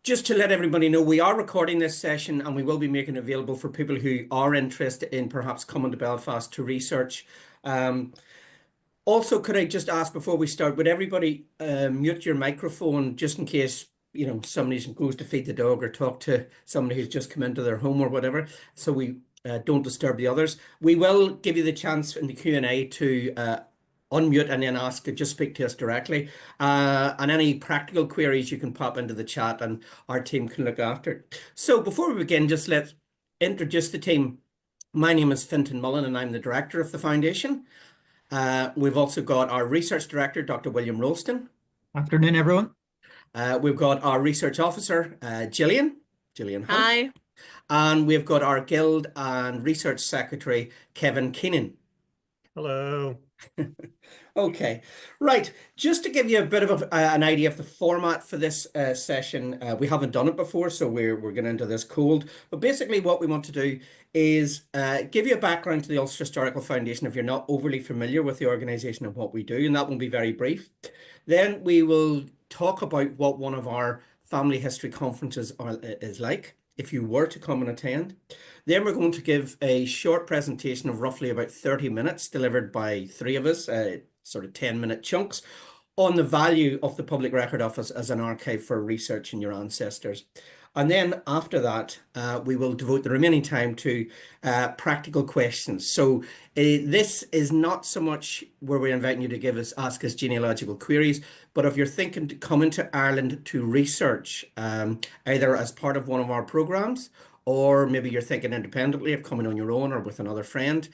Just to let everybody know, we are recording this session and we will be making it available for people who are interested in perhaps coming to Belfast to research. Also, could I just ask before we start, would everybody mute your microphone just in case, somebody goes to feed the dog or talk to somebody who's just come into their home or whatever, so we don't disturb the others. We will give you the chance in the Q&A to unmute and then just speak to us directly. And any practical queries you can pop into the chat and our team can look after. So before we begin, just let's introduce the team. My name is Fintan Mullen and I'm the director of the foundation. We've also got our research director, Dr. William Rolston. Afternoon, everyone. We've got our research officer, Gillian Hunt. Hi. And we've got our guild and research secretary, Kevin Keenan. Hello. Okay, right. Just to give you a bit of an idea of the format for this session, we haven't done it before, so we're getting into this cold. But basically what we want to do is give you a background to the Ulster Historical Foundation if you're not overly familiar with the organisation and what we do, and that will be very brief. Then we will talk about what one of our family history conferences is like, if you were to come and attend. Then we're going to give a short presentation of roughly about 30 minutes delivered by three of us, sort of 10-minute chunks, on the value of the Public Record Office as an archive for research in your ancestors. And then after that, we will devote the remaining time to practical questions. So this is not so much where we're inviting you to ask us genealogical queries, but if you're thinking to come into Ireland to research, either as part of one of our programs, or maybe you're thinking independently of coming on your own or with another friend,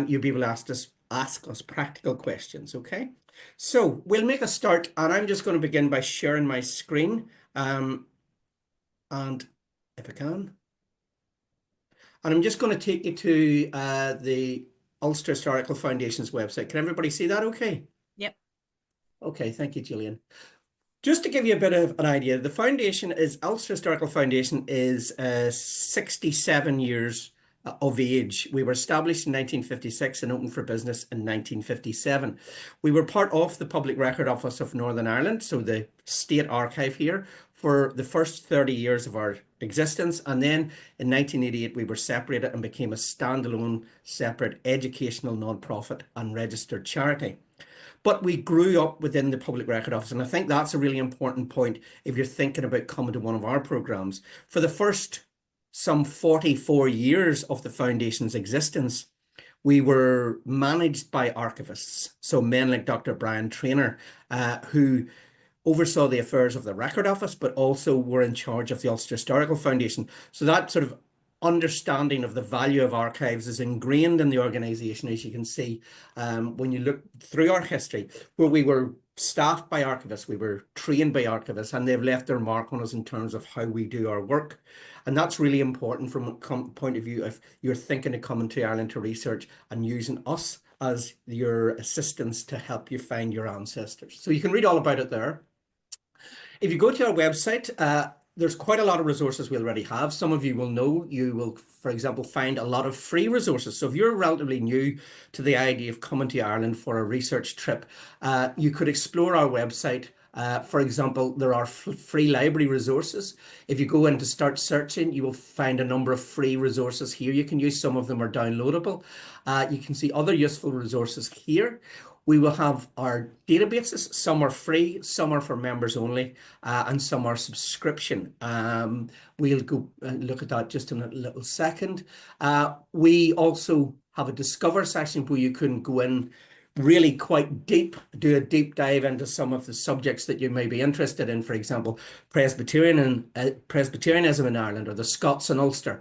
you'll be able to ask us practical questions, okay? So we'll make a start, and I'm just going to begin by sharing my screen. And if I can, and I'm just going to take you to the Ulster Historical Foundation's website. Can everybody see that okay? Yep. Okay, thank you, Gillian. Just to give you a bit of an idea, the foundation Ulster Historical Foundation is 67 years of age. We were established in 1956 and opened for business in 1957. We were part of the Public Record Office of Northern Ireland, so the state archive here, for the first 30 years of our existence. And then in 1988, we were separated and became a standalone, separate educational non-profit and registered charity. But we grew up within the Public Record Office, and I think that's a really important point if you're thinking about coming to one of our programs. For the first some 44 years of the foundation's existence, we were managed by archivists. So men like Dr. Brian Traynor, who oversaw the affairs of the Record Office, but also were in charge of the Ulster Historical Foundation. So that sort of understanding of the value of archives is ingrained in the organisation, as you can see, when you look through our history, where we were staffed by archivists, we were trained by archivists, and they've left their mark on us in terms of how we do our work. And that's really important from a point of view if you're thinking of coming to Ireland to research and using us as your assistants to help you find your ancestors. So you can read all about it there. If you go to our website, there's quite a lot of resources we already have. Some of you will know, you will, for example, find a lot of free resources. So if you're relatively new to the idea of coming to Ireland for a research trip, you could explore our website. For example, there are free library resources. If you go in to start searching, you will find a number of free resources here. You can use, some of them are downloadable. You can see other useful resources here. We will have our databases. Some are free, some are for members only, and some are subscription. We'll go and look at that just in a little second. We also have a Discover section where you can go in really quite deep, do a deep dive into some of the subjects that you may be interested in. For example, Presbyterianism in Ireland, or the Scots in Ulster,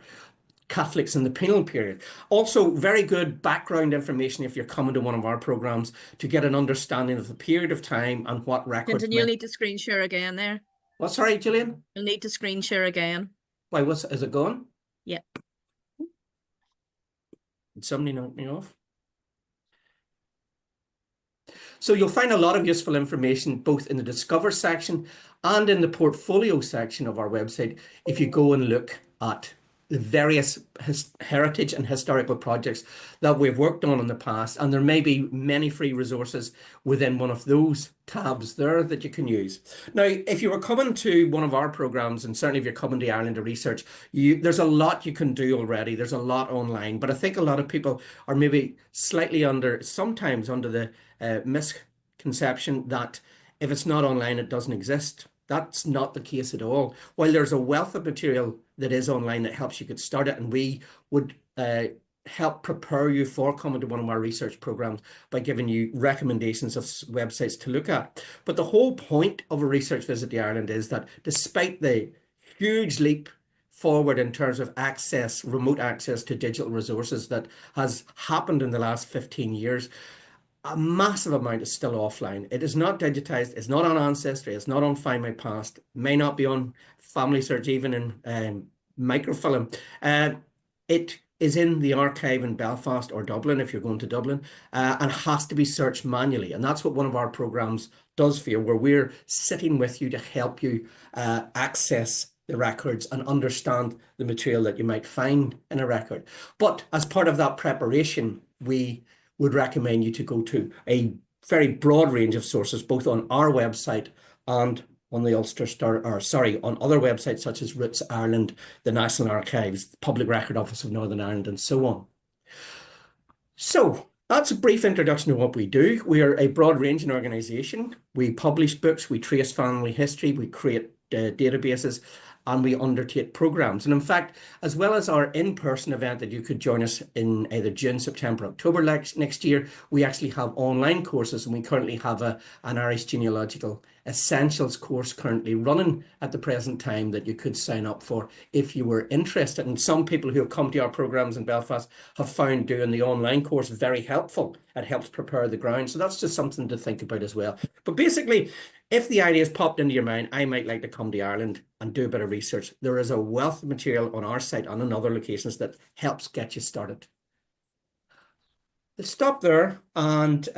Catholics in the penal period. Also, very good background information if you're coming to one of our programs to get an understanding of the period of time and what records. And you'll need to screen share again there. What, sorry, Gillian? You'll need to screen share again. Why, is it going? Yeah. Did somebody knock me off? So you'll find a lot of useful information both in the Discover section and in the portfolio section of our website if you go and look at the various heritage and historical projects that we've worked on in the past, and there may be many free resources within one of those tabs there that you can use. Now, if you were coming to one of our programs, and certainly if you're coming to Ireland to research, there's a lot you can do already. There's a lot online, but I think a lot of people are maybe slightly sometimes under the misconception that if it's not online, it doesn't exist. That's not the case at all. While there's a wealth of material that is online that helps you get started, and we would help prepare you for coming to one of our research programs by giving you recommendations of websites to look at. But the whole point of a research visit to Ireland is that despite the huge leap forward in terms of access, remote access to digital resources that has happened in the last 15 years, a massive amount is still offline. It is not digitized. It's not on Ancestry. It's not on Find My Past. May not be on Family Search, even in microfilm. It is in the archive in Belfast or Dublin, if you're going to Dublin, and has to be searched manually. And that's what one of our programs does for you, where we're sitting with you to help you access the records and understand the material that you might find in a record. But as part of that preparation, we would recommend you to go to a very broad range of sources, both on our website and on the on other websites such as Roots Ireland, the National Archives, the Public Record Office of Northern Ireland, and so on. So that's a brief introduction to what we do. We are a broad-ranging organisation. We publish books, we trace family history, we create databases, and we undertake programs. And in fact, as well as our in-person event that you could join us in either June, September, October next year, we actually have online courses, and we currently have an Irish Genealogical Essentials course currently running at the present time that you could sign up for if you were interested. And some people who have come to our programs in Belfast have found doing the online course very helpful. It helps prepare the ground. So that's just something to think about as well. But basically, if the idea has popped into your mind, I might like to come to Ireland and do a bit of research, there is a wealth of material on our site and in other locations that helps get you started. Let's stop there and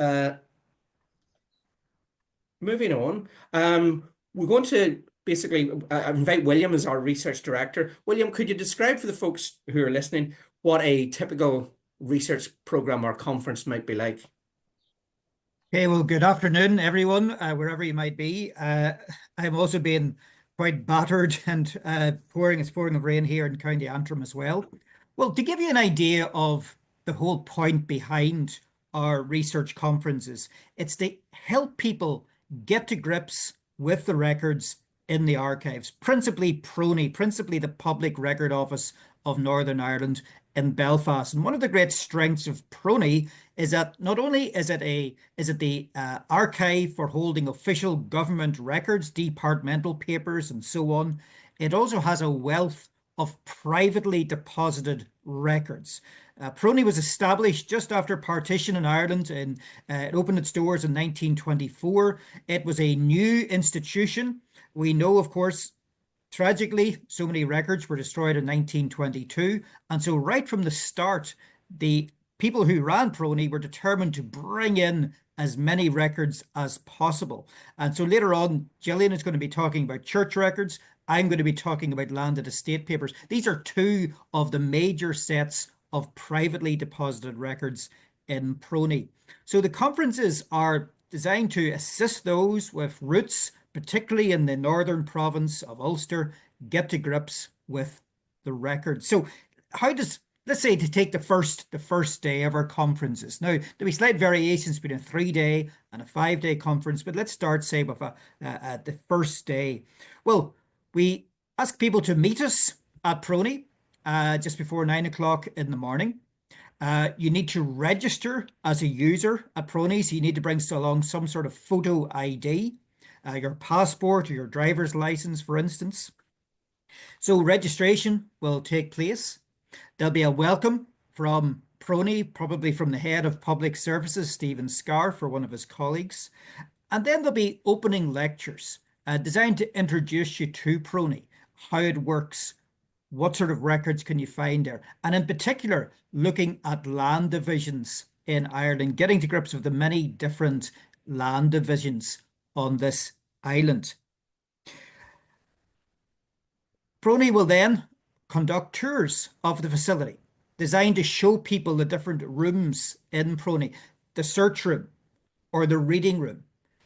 moving on. We're going to basically invite William as our research director. William, could you describe for the folks who are listening what a typical research program or conference might be like? Okay, well, good afternoon, everyone, wherever you might be. I'm also being quite battered and it's pouring of rain here in County Antrim as well. Well, to give you an idea of the whole point behind our research conferences, it's to help people get to grips with the records in the archives, principally PRONI, principally the Public Record Office of Northern Ireland in Belfast. And one of the great strengths of PRONI is that not only is it the archive for holding official government records, departmental papers, and so on, it also has a wealth of privately deposited records. PRONI was established just after partition in Ireland, and it opened its doors in 1924. It was a new institution. We know, of course, tragically, so many records were destroyed in 1922. And so right from the start, the people who ran PRONI were determined to bring in as many records as possible. And so later on, Gillian is going to be talking about church records. I'm going to be talking about landed estate papers. These are two of the major sets of privately deposited records in PRONI. So the conferences are designed to assist those with roots, particularly in the northern province of Ulster, get to grips with the records. So how does, let's say, to take the first day of our conferences. Now, there'll be slight variations between a 3-day and a 5-day conference, but let's start, say, with the first day. Well, we ask people to meet us at PRONI just before 9 o'clock in the morning. You need to register as a user at PRONI, so you need to bring along some sort of photo ID, your passport or your driver's license, for instance. So registration will take place. There'll be a welcome from PRONI, probably from the head of public services, Stephen Scarf, or one of his colleagues. And then there'll be opening lectures designed to introduce you to PRONI, how it works, what sort of records can you find there, and in particular, looking at land divisions in Ireland, getting to grips with the many different land divisions on this island. PRONI will then conduct tours of the facility designed to show people the different rooms in PRONI, the search room or the reading room.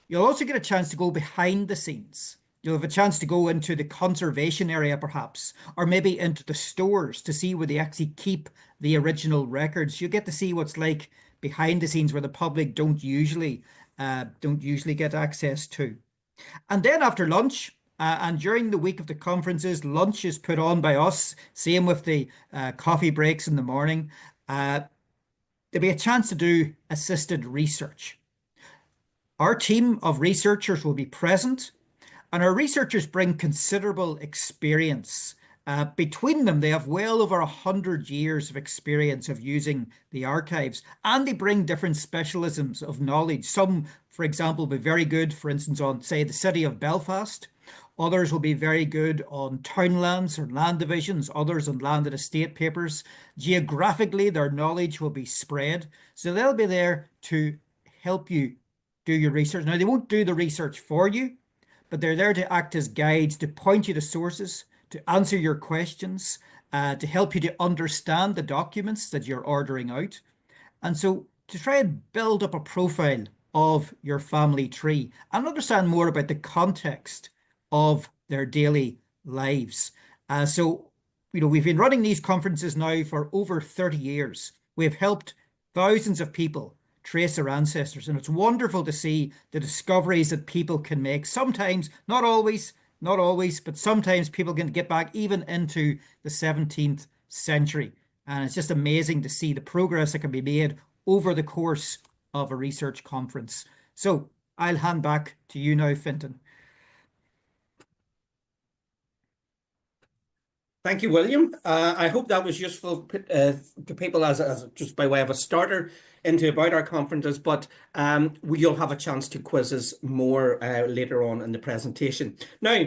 You'll also get a chance to go behind the scenes. You'll have a chance to go into the conservation area, perhaps, or maybe into the stores to see where they actually keep the original records. You get to see what's like behind the scenes where the public don't usually get access to. And then after lunch, and during the week of the conferences, lunch is put on by us. Same with the coffee breaks in the morning. There'll be a chance to do assisted research. Our team of researchers will be present, and our researchers bring considerable experience. Between them, they have well over 100 years of experience of using the archives, and they bring different specialisms of knowledge. Some, for example, will be very good, for instance, on, say, the city of Belfast. Others will be very good on townlands or land divisions, others on land and estate papers. Geographically, their knowledge will be spread. So they'll be there to help you do your research. Now, they won't do the research for you, but they're there to act as guides, to point you to sources, to answer your questions, to help you to understand the documents that you're ordering out. And so to try and build up a profile of your family tree and understand more about the context of their daily lives. We've been running these conferences now for over 30 years. We've helped thousands of people trace their ancestors, and it's wonderful to see the discoveries that people can make. Sometimes, not always, but sometimes people can get back even into the 17th century. And it's just amazing to see the progress that can be made over the course of a research conference. So I'll hand back to you now, Fintan. Thank you, William. I hope that was useful to people as just by way of a starter into about our conferences, but you'll have a chance to quiz us more later on in the presentation. Now,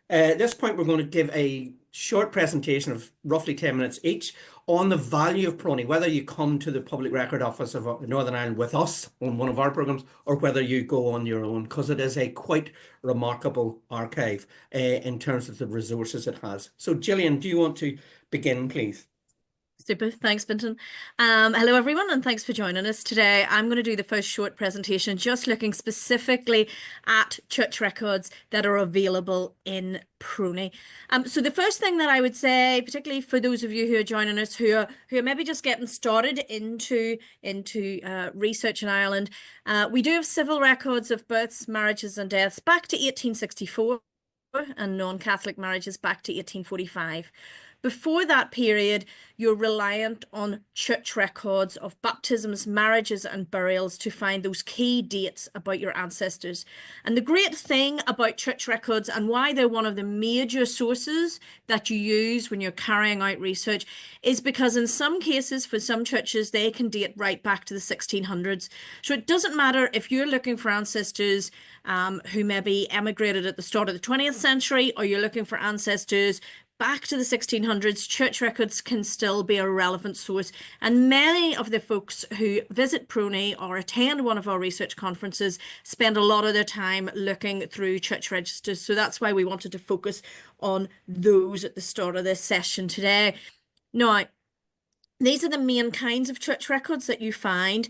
at this point, we're going to give a short presentation of roughly 10 minutes each on the value of PRONI, whether you come to the Public Record Office of Northern Ireland with us on one of our programs or whether you go on your own, because it is a quite remarkable archive in terms of the resources it has. So Gillian, do you want to begin, please? Super, thanks, Fintan. Hello, everyone, and thanks for joining us today. I'm going to do the first short presentation just looking specifically at church records that are available in PRONI. So the first thing that I would say, particularly for those of you who are joining us who are maybe just getting started into research in Ireland, we do have civil records of births, marriages and deaths back to 1864 and non-Catholic marriages back to 1845. Before that period, you're reliant on church records of baptisms, marriages and burials to find those key dates about your ancestors. And the great thing about church records and why they're one of the major sources that you use when you're carrying out research is because in some cases, for some churches, they can date right back to the 1600s. So it doesn't matter if you're looking for ancestors who maybe emigrated at the start of the 20th century, or you're looking for ancestors back to the 1600s, church records can still be a relevant source. And many of the folks who visit PRONI or attend one of our research conferences spend a lot of their time looking through church registers. So that's why we wanted to focus on those at the start of this session today. Now, these are the main kinds of church records that you find.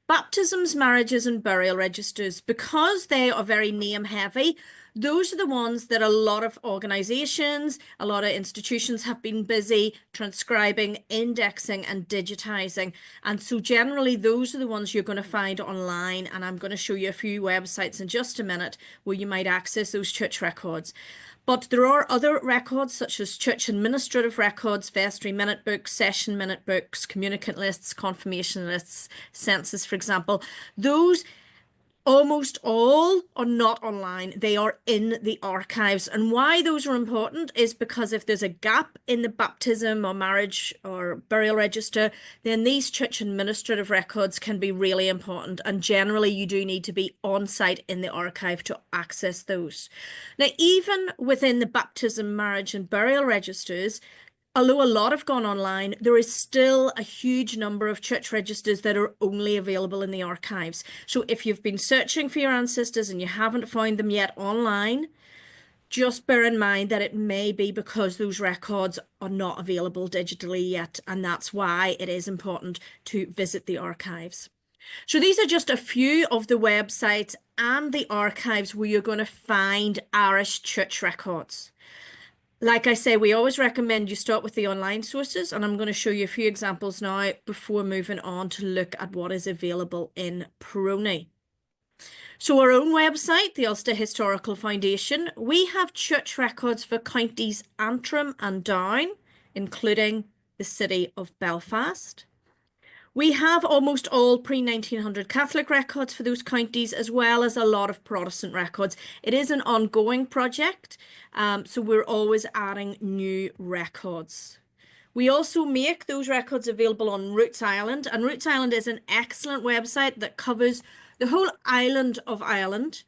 Baptisms, marriages and burial registers, because they are very name heavy, those are the ones that a lot of organisations, a lot of institutions have been busy transcribing, indexing and digitising. And so generally those are the ones you're going to find online, and I'm going to show you a few websites in just a minute where you might access those church records. But there are other records such as church administrative records, vestry minute books, session minute books, communicant lists, confirmation lists, census, for example. Those almost all are not online. They are in the archives. And why those are important is because if there's a gap in the baptism or marriage or burial register, then these church administrative records can be really important. And generally you do need to be on site in the archive to access those. Now, even within the baptism, marriage and burial registers, although a lot have gone online, there is still a huge number of church registers that are only available in the archives. So if you've been searching for your ancestors and you haven't found them yet online, just bear in mind that it may be because those records are not available digitally yet, and that's why it is important to visit the archives. So these are just a few of the websites and the archives where you're going to find Irish church records. Like I say, we always recommend you start with the online sources, and I'm going to show you a few examples now before moving on to look at what is available in PRONI. So our own website, the Ulster Historical Foundation, we have church records for counties Antrim and Down, including the city of Belfast. We have almost all pre-1900 Catholic records for those counties, as well as a lot of Protestant records. It is an ongoing project, so we're always adding new records. We also make those records available on Roots Island, and Roots Island is an excellent website that covers the whole island of Ireland.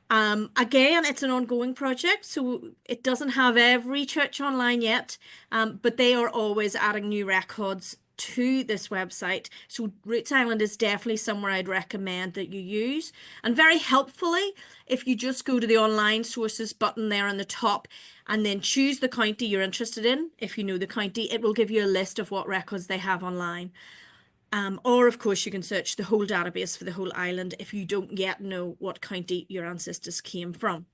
Again, it's an ongoing project, so it doesn't have every church online yet, but they are always adding new records to this website. So Roots Island is definitely somewhere I'd recommend that you use. And very helpfully, if you just go to the online sources button there on the top and then choose the county you're interested in, if you know the county, it will give you a list of what records they have online. Or of course you can search the whole database for the whole island if you don't yet know what county your ancestors came from.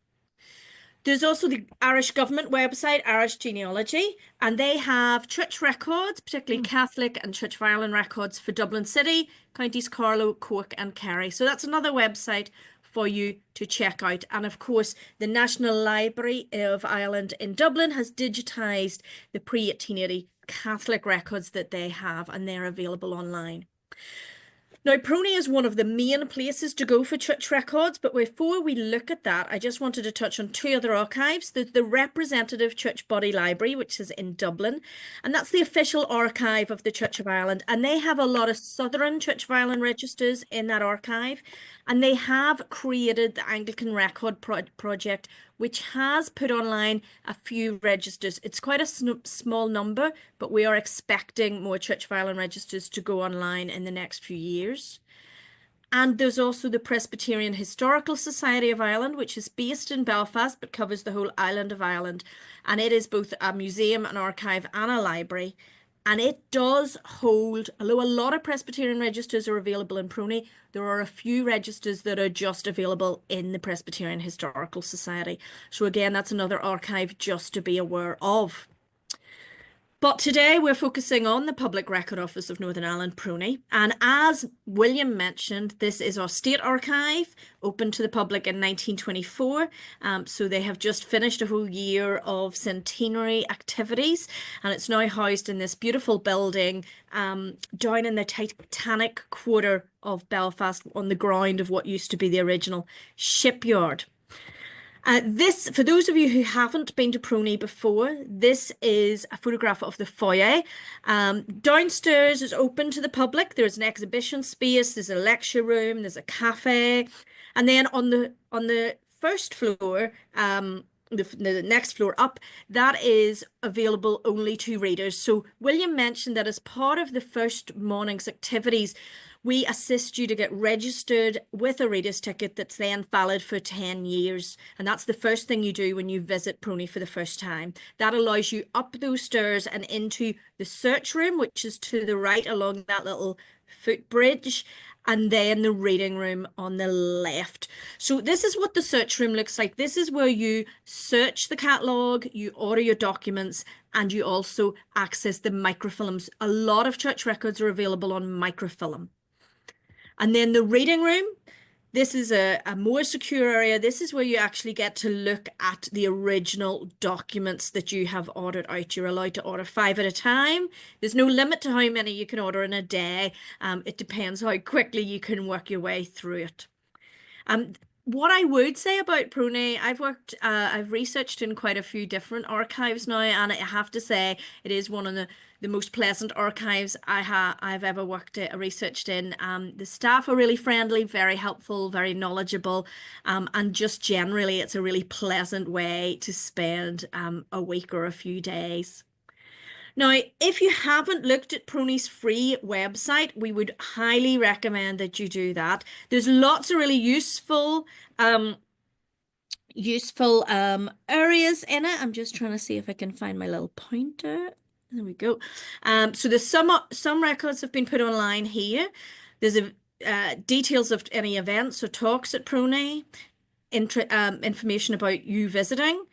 There's also the Irish government website, Irish Genealogy, and they have church records, particularly Catholic and Church of Ireland records for Dublin City, counties Carlow, Cork and Kerry. So that's another website for you to check out. And of course, the National Library of Ireland in Dublin has digitised the pre-1880 Catholic records that they have, and they're available online. Now, PRONI is one of the main places to go for church records, but before we look at that, I just wanted to touch on two other archives. There's the Representative Church Body Library, which is in Dublin, and that's the official archive of the Church of Ireland, and they have a lot of Southern Church of Ireland registers in that archive, and they have created the Anglican Record Project, which has put online a few registers. It's quite a small number, but we are expecting more Church of Ireland registers to go online in the next few years. And there's also the Presbyterian Historical Society of Ireland, which is based in Belfast, but covers the whole island of Ireland. And it is both a museum, an archive, and a library. And it does hold, although a lot of Presbyterian registers are available in PRONI, there are a few registers that are just available in the Presbyterian Historical Society. So again, that's another archive just to be aware of. But today we're focusing on the Public Record Office of Northern Ireland, PRONI. And as William mentioned, this is our state archive, opened to the public in 1924. So they have just finished a whole year of centenary activities. And it's now housed in this beautiful building down in the Titanic quarter of Belfast on the ground of what used to be the original shipyard. This, for those of you who haven't been to PRONI before, this is a photograph of the foyer. Downstairs is open to the public. There's an exhibition space, there's a lecture room, there's a cafe. And then on the first floor, the next floor up, that is available only to readers. So William mentioned that as part of the first morning's activities, we assist you to get registered with a reader's ticket that's then valid for 10 years. And that's the first thing you do when you visit PRONI for the first time. That allows you up those stairs and into the search room, which is to the right along that little footbridge, and then the reading room on the left. So this is what the search room looks like. This is where you search the catalogue, you order your documents, and you also access the microfilms. A lot of church records are available on microfilm. And then the reading room, this is a more secure area. This is where you actually get to look at the original documents that you have ordered out. You're allowed to order 5 at a time. There's no limit to how many you can order in a day. It depends how quickly you can work your way through it. What I would say about PRONI, I've researched in quite a few different archives now, and I have to say it is one of the most pleasant archives I've ever researched in. The staff are really friendly, very helpful, very knowledgeable, and just generally it's a really pleasant way to spend a week or a few days. Now, if you haven't looked at PRONI's free website, we would highly recommend that you do that. There's lots of really useful useful areas in it. I'm just trying to see if I can find my little pointer. There we go. So there's some records have been put online here. There's details of any events or talks at PRONI, information about you visiting,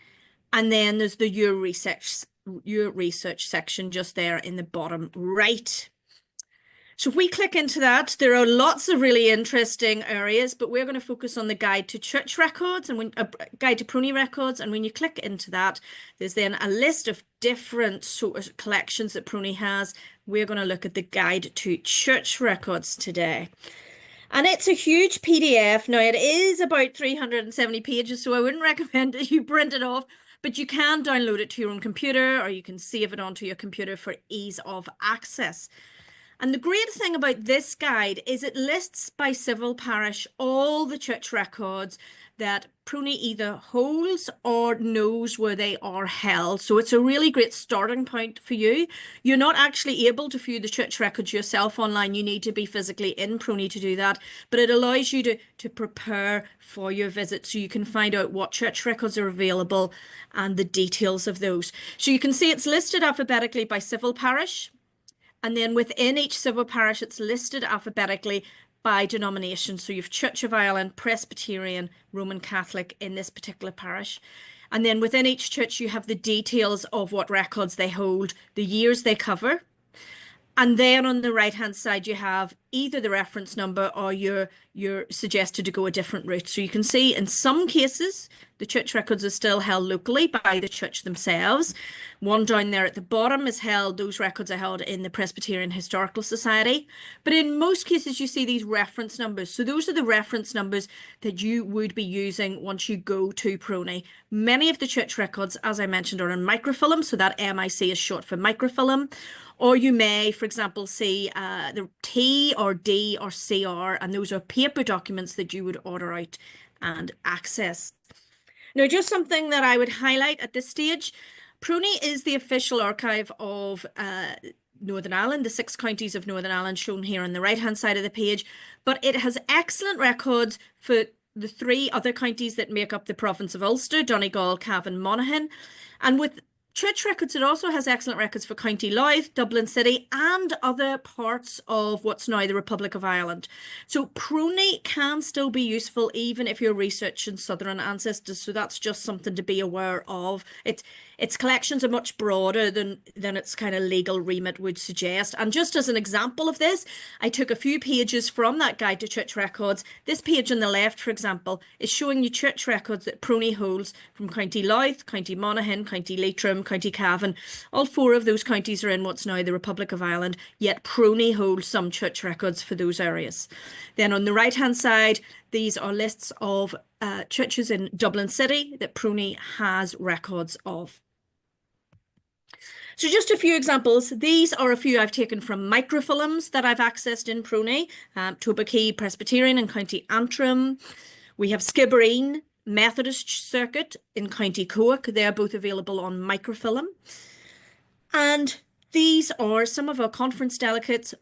and then there's the your research section just there in the bottom right. So if we click into that, there are lots of really interesting areas, but we're going to focus on the guide to church records and guide to PRONI records. And when you click into that, there's then a list of different sort of collections that PRONI has. We're going to look at the guide to church records today. And it's a huge PDF. Now, it is about 370 pages, so I wouldn't recommend that you print it off, but you can download it to your own computer, or you can save it onto your computer for ease of access. And the great thing about this guide is it lists by civil parish all the church records that PRONI either holds or knows where they are held. So it's a really great starting point for you. You're not actually able to view the church records yourself online. You need to be physically in PRONI to do that. But it allows you to prepare for your visit so you can find out what church records are available and the details of those. So you can see it's listed alphabetically by civil parish. And then within each civil parish, it's listed alphabetically by denomination. So you've Church of Ireland, Presbyterian, Roman Catholic in this particular parish. And then within each church, you have the details of what records they hold, the years they cover. And then on the right-hand side, you have either the reference number or you're suggested to go a different route. So you can see in some cases, the church records are still held locally by the church themselves. One down there at the bottom is held, those records are held in the Presbyterian Historical Society. But in most cases, you see these reference numbers. So those are the reference numbers that you would be using once you go to PRONI. Many of the church records, as I mentioned, are in microfilm. So that MIC is short for microfilm. Or you may, for example, see the T or D or CR, and those are paper documents that you would order out and access. Now, just something that I would highlight at this stage, PRONI is the official archive of Northern Ireland, the 6 counties of Northern Ireland shown here on the right-hand side of the page, but it has excellent records for the 3 other counties that make up the province of Ulster, Donegal, Cavan, Monaghan, and with church records, it also has excellent records for County Louth, Dublin City, and other parts of what's now the Republic of Ireland. So PRONI can still be useful even if you're researching Southern ancestors. So that's just something to be aware of. Its collections are much broader than its kind of legal remit would suggest. And just as an example of this, I took a few pages from that guide to church records. This page on the left, for example, is showing you church records that PRONI holds from County Louth, County Monaghan, County Leitrim, County Cavan. All 4 of those counties are in what's now the Republic of Ireland, yet PRONI holds some church records for those areas. Then on the right-hand side, these are lists of churches in Dublin City that PRONI has records of. So just a few examples. These are a few I've taken from microfilms that I've accessed in PRONI. Tobachy Presbyterian in County Antrim. We have Skibbereen Methodist Circuit in County Cork. They're both available on microfilm. And these are some of our conference delegates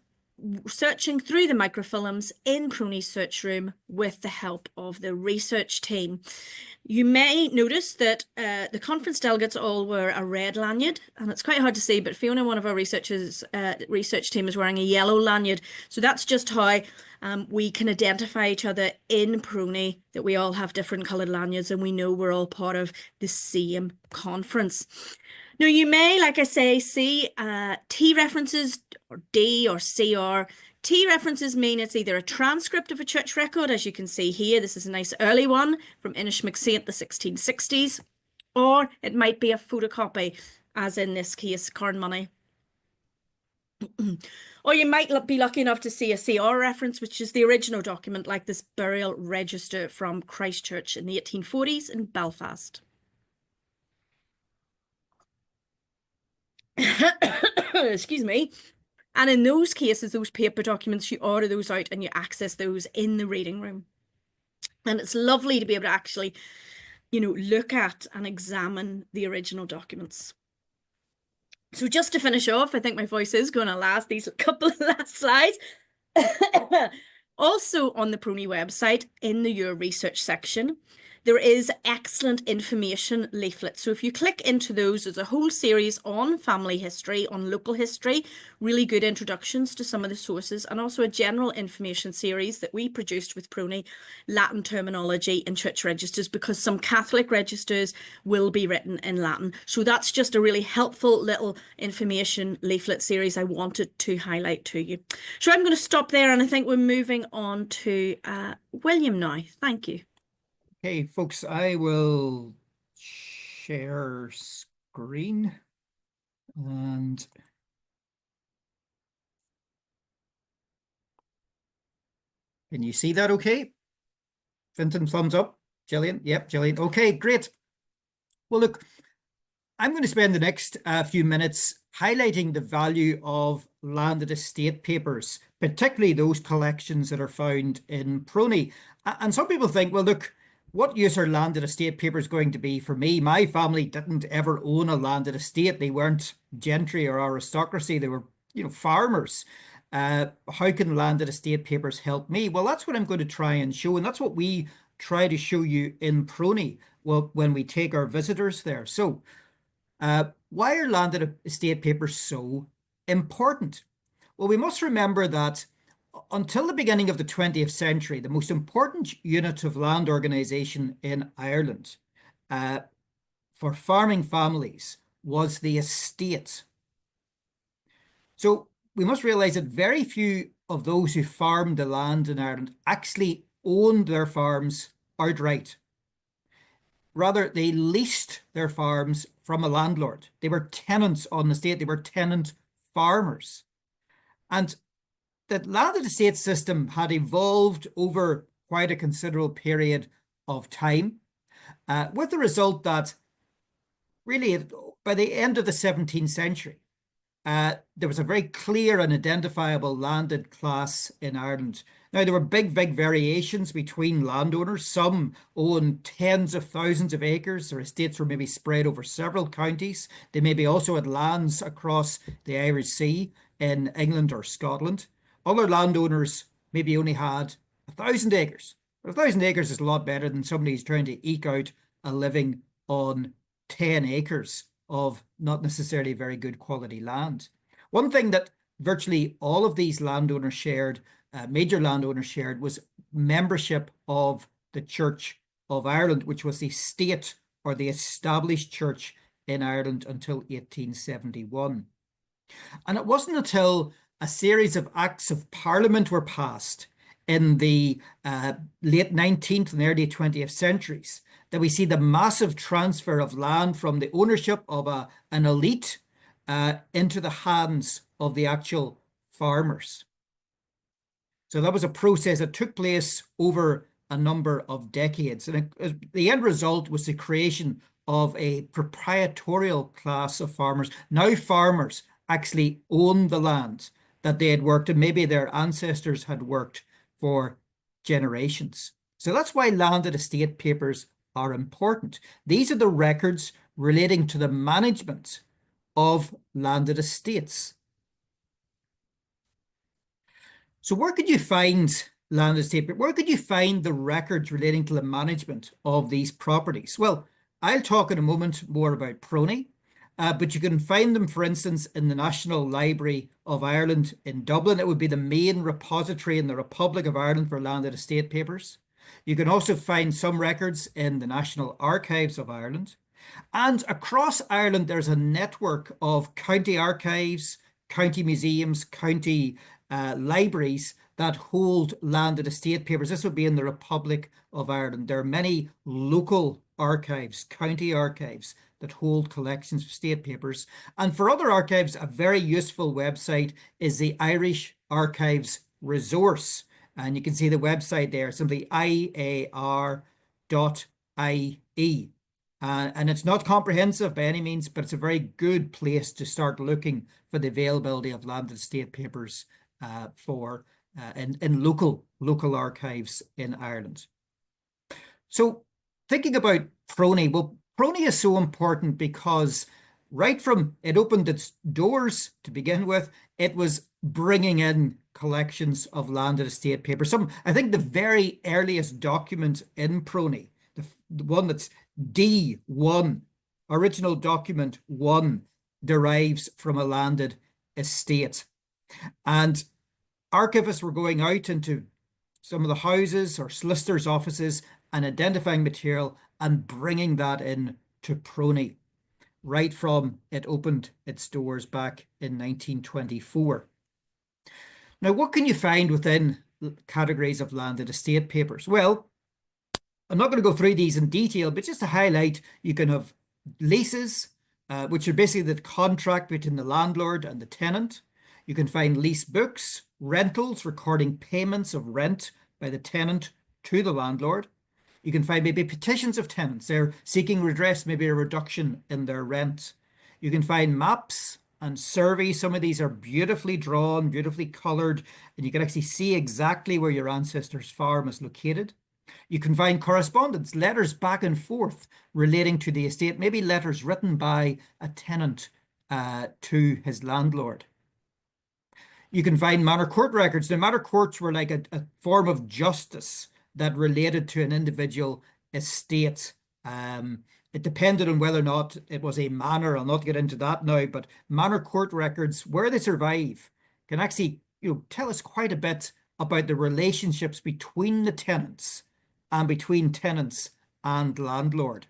searching through the microfilms in PRONI Search Room with the help of the research team. You may notice that the conference delegates all wear a red lanyard, and it's quite hard to see, but Fiona, one of our research team, is wearing a yellow lanyard. So that's just how we can identify each other in PRONI, that we all have different coloured lanyards and we know we're all part of the same conference. Now, you may, like I say, see T references or D or CR. T references mean it's either a transcript of a church record, as you can see here. This is a nice early one from Inishmagsaint, the 1660s. Or it might be a photocopy, as in this case, Carnmoney. Or you might be lucky enough to see a CR reference, which is the original document, like this burial register from Christchurch in the 1840s in Belfast. Excuse me. And in those cases, those paper documents, you order those out and you access those in the reading room. And it's lovely to be able to actually, look at and examine the original documents. So just to finish off, I think my voice is going to last these couple of last slides. Also on the PRONI website, in the Your Research section, there is excellent information leaflets. So if you click into those, there's a whole series on family history, on local history, really good introductions to some of the sources, and also a general information series that we produced with PRONI, Latin terminology and church registers, because some Catholic registers will be written in Latin. So that's just a really helpful little information leaflet series I wanted to highlight to you. So I'm going to stop there, and I think we're moving on to William now. Thank you. Okay, folks, I will share screen, and can you see that okay? Fintan, thumbs up. Gillian? Yep, Gillian. Okay, great. Well, look, I'm going to spend the next few minutes highlighting the value of landed estate papers, particularly those collections that are found in PRONI. And some people think, well, look, what use are landed estate papers going to be for me? My family didn't ever own a landed estate. They weren't gentry or aristocracy. They were, farmers. How can landed estate papers help me? Well, that's what I'm going to try and show. And that's what we try to show you in PRONI when we take our visitors there. So why are landed estate papers so important? Well, we must remember that until the beginning of the 20th century, the most important unit of land organisation in Ireland for farming families was the estate. So we must realise that very few of those who farmed the land in Ireland actually owned their farms outright. Rather, they leased their farms from a landlord. They were tenants on the estate. They were tenant farmers. And the landed estate system had evolved over quite a considerable period of time, with the result that really by the end of the 17th century, there was a very clear and identifiable landed class in Ireland. Now, there were big variations between landowners. Some owned tens of thousands of acres. Their estates were maybe spread over several counties. They maybe also had lands across the Irish Sea in England or Scotland. Other landowners maybe only had 1,000 acres. But 1,000 acres is a lot better than somebody who's trying to eke out a living on 10 acres of not necessarily very good quality land. One thing that virtually all of these landowners shared, major landowners shared, was membership of the Church of Ireland, which was the state or the established church in Ireland until 1871. And it wasn't until a series of acts of parliament were passed in the late 19th and early 20th centuries that we see the massive transfer of land from the ownership of an elite into the hands of the actual farmers. So that was a process that took place over a number of decades. And the end result was the creation of a proprietorial class of farmers. Now farmers actually own the land that they had worked, and maybe their ancestors had worked for generations. So that's why landed estate papers are important. These are the records relating to the management of landed estates. So where could you find landed estate? Where could you find the records relating to the management of these properties? Well, I'll talk in a moment more about PRONI, but you can find them, for instance, in the National Library of Ireland in Dublin. It would be the main repository in the Republic of Ireland for landed estate papers. You can also find some records in the National Archives of Ireland. And across Ireland, there's a network of county archives, county museums, county libraries that hold landed estate papers. This would be in the Republic of Ireland. There are many local archives, county archives, that hold collections of estate papers. And for other archives, a very useful website is the Irish Archives Resource. And you can see the website there, simply iar.ie. And it's not comprehensive by any means, but it's a very good place to start looking for the availability of landed estate papers in local archives in Ireland. So thinking about PRONI, well, PRONI is so important because right from it opened its doors to begin with, it was bringing in collections of landed estate papers. I think the very earliest document in PRONI, the one that's D1, original document 1, derives from a landed estate. And archivists were going out into some of the houses or solicitors' offices and identifying material and bringing that in to PRONI, right from it opened its doors back in 1924. Now, what can you find within categories of landed estate papers? Well, I'm not going to go through these in detail, but just to highlight, you can have leases, which are basically the contract between the landlord and the tenant. You can find lease books, rentals recording payments of rent by the tenant to the landlord. You can find maybe petitions of tenants. They're seeking redress, maybe a reduction in their rent. You can find maps and surveys. Some of these are beautifully drawn, beautifully coloured, and you can actually see exactly where your ancestor's farm is located. You can find correspondence, letters back and forth relating to the estate, maybe letters written by a tenant to his landlord. You can find manor court records. The manor courts were like a form of justice that related to an individual estate. It depended on whether or not it was a manor. I'll not get into that now, but manor court records, where they survive, can actually tell us quite a bit about the relationships between the tenants and between tenants and landlord.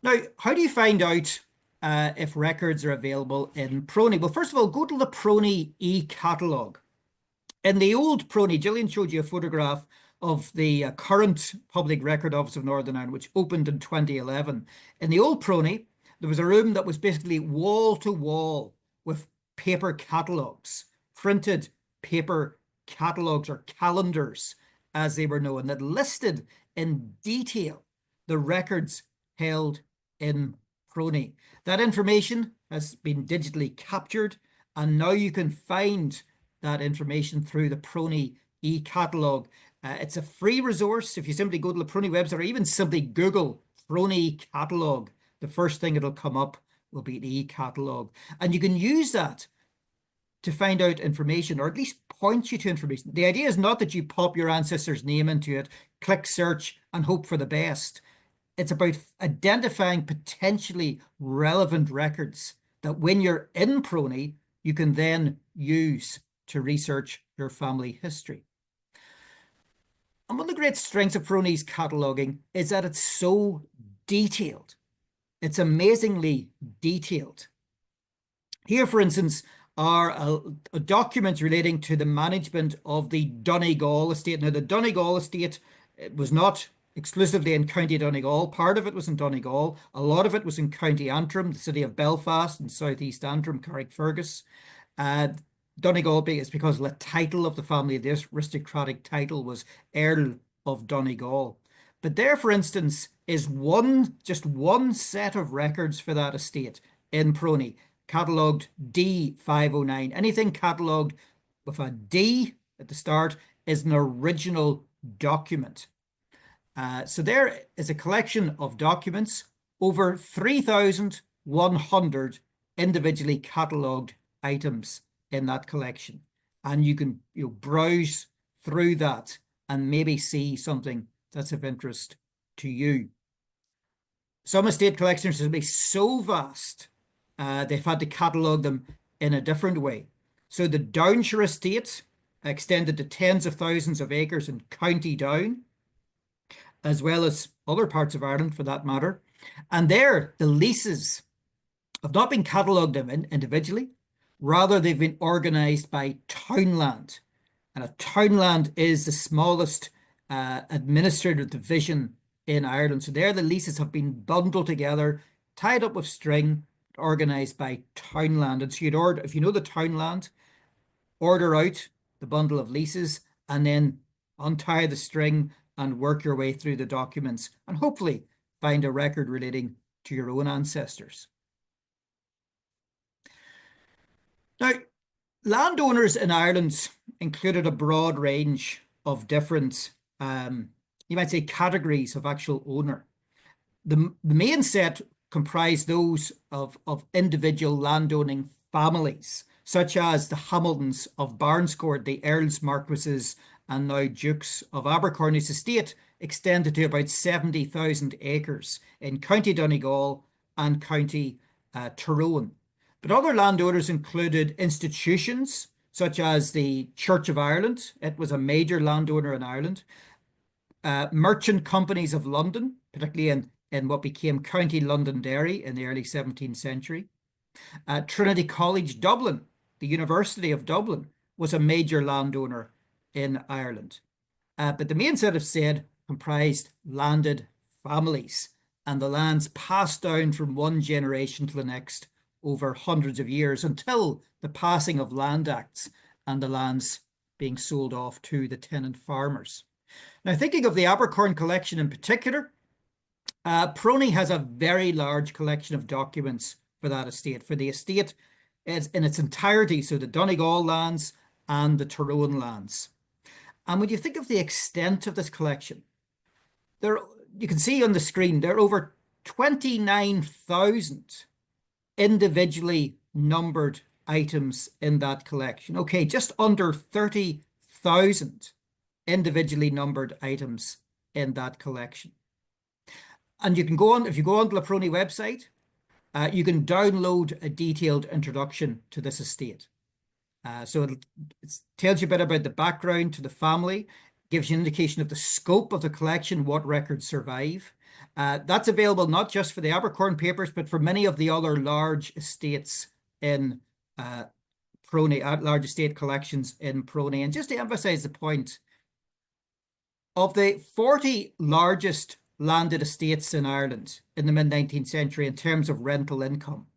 Now, how do you find out if records are available in PRONI? Well, first of all, go to the PRONI e-catalogue. In the old PRONI, Gillian showed you a photograph of the current Public Record Office of Northern Ireland, which opened in 2011. In the old PRONI, there was a room that was basically wall to wall with paper catalogues, printed paper catalogues or calendars, as they were known, that listed in detail the records held in PRONI. That information has been digitally captured, and now you can find that information through the PRONI e-catalogue. It's a free resource. If you simply go to the PRONI website or even simply Google PRONI catalogue, the first thing it'll come up will be the e-catalogue. And you can use that to find out information, or at least point you to information. The idea is not that you pop your ancestor's name into it, click search, and hope for the best. It's about identifying potentially relevant records that when you're in PRONI, you can then use to research your family history. And one of the great strengths of PRONI's cataloguing is that it's so detailed. It's amazingly detailed. Here, for instance, are a document relating to the management of the Donegal estate. Now, the Donegal estate, it was not exclusively in County Donegal. Part of it was in Donegal. A lot of it was in County Antrim, the city of Belfast, and southeast Antrim, Carrickfergus. Donegal is because the title of the family, this aristocratic title, was Earl of Donegal. But there, for instance, is just one set of records for that estate in PRONI, catalogued D509. Anything catalogued with a D at the start is an original document. So there is a collection of documents, over 3,100 individually catalogued items in that collection. And you can browse through that and maybe see something that's of interest to you. Some estate collections will be so vast, they've had to catalogue them in a different way. So the Downshire estate extended to tens of thousands of acres in County Down, as well as other parts of Ireland for that matter. And there, the leases have not been catalogued individually. Rather, they've been organised by townland. And a townland is the smallest administrative division in Ireland. So there, the leases have been bundled together, tied up with string, organised by townland. And so you'd order, if you know the townland, order out the bundle of leases and then untie the string and work your way through the documents and hopefully find a record relating to your own ancestors. Now, landowners in Ireland included a broad range of different, you might say, categories of actual owner. The main set comprised those of individual landowning families, such as the Hamiltons of Barnscourt, the Earls, Marquises, and now Dukes of Abercorn, whose estate extended to about 70,000 acres in County Donegal and County Tyrone. But other landowners included institutions such as the Church of Ireland. It was a major landowner in Ireland. Merchant companies of London, particularly in what became County Londonderry in the early 17th century. Trinity College Dublin, the University of Dublin, was a major landowner in Ireland. But the main set of said comprised landed families, and the lands passed down from one generation to the next over hundreds of years until the passing of Land Acts and the lands being sold off to the tenant farmers. Now, thinking of the Abercorn collection in particular, PRONI has a very large collection of documents for that estate, for the estate in its entirety, so the Donegal lands and the Tyrone lands. And when you think of the extent of this collection, you can see on the screen, there are over 29,000 individually numbered items in that collection. Okay, just under 30,000 individually numbered items in that collection. And you can go on, if you go onto the PRONI website, you can download a detailed introduction to this estate. So it tells you a bit about the background to the family, gives you an indication of the scope of the collection, what records survive. That's available not just for the Abercorn papers, but for many of the other large estates in PRONI, large estate collections in PRONI. And just to emphasize the point, of the 40 largest landed estates in Ireland in the mid-19th century in terms of rental income,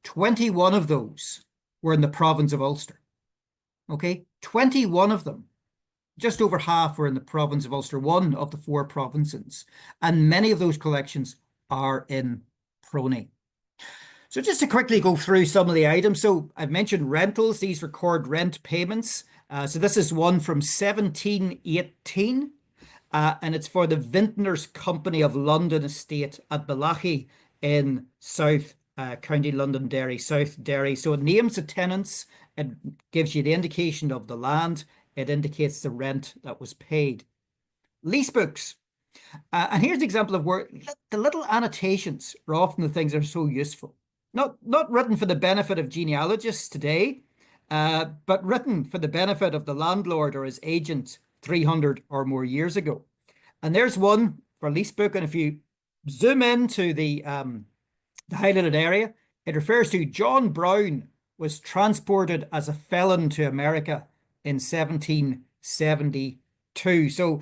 21 of those were in the province of Ulster. Okay, 21 of them, just over half were in the province of Ulster, one of the 4 provinces. And many of those collections are in PRONI. So just to quickly go through some of the items. So I've mentioned rentals. These record rent payments. So this is one from 1718. And it's for the Vintners Company of London Estate at Bellaghy in South County Londonderry, South Derry. So it names the tenants. It gives you the indication of the land. It indicates the rent that was paid. Lease books. And here's an example of where the little annotations are often the things that are so useful. Not written for the benefit of genealogists today, but written for the benefit of the landlord or his agent 300 or more years ago. And there's one for lease book. And if you zoom into the highlighted area, it refers to John Brown was transported as a felon to America in 1772. So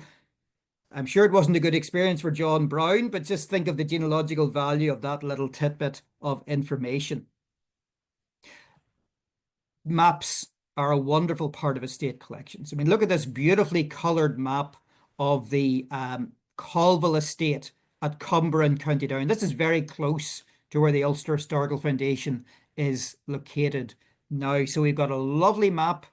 I'm sure it wasn't a good experience for John Brown, but just think of the genealogical value of that little tidbit of information. Maps are a wonderful part of estate collections. I mean, look at this beautifully coloured map of the Colville estate at Cumber in County Down. This is very close to where the Ulster Historical Foundation is located now. So we've got a lovely map,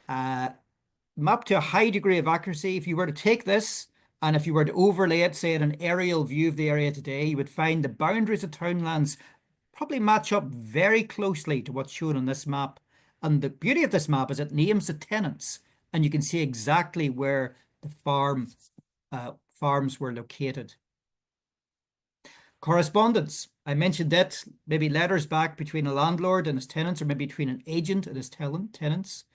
mapped to a high degree of accuracy. If you were to take this and if you were to overlay it, say, in an aerial view of the area today, you would find the boundaries of townlands probably match up very closely to what's shown on this map. And the beauty of this map is it names the tenants, and you can see exactly where the farms were located. Correspondence. I mentioned that, maybe letters back between a landlord and his tenants, or maybe between an agent and his tenants.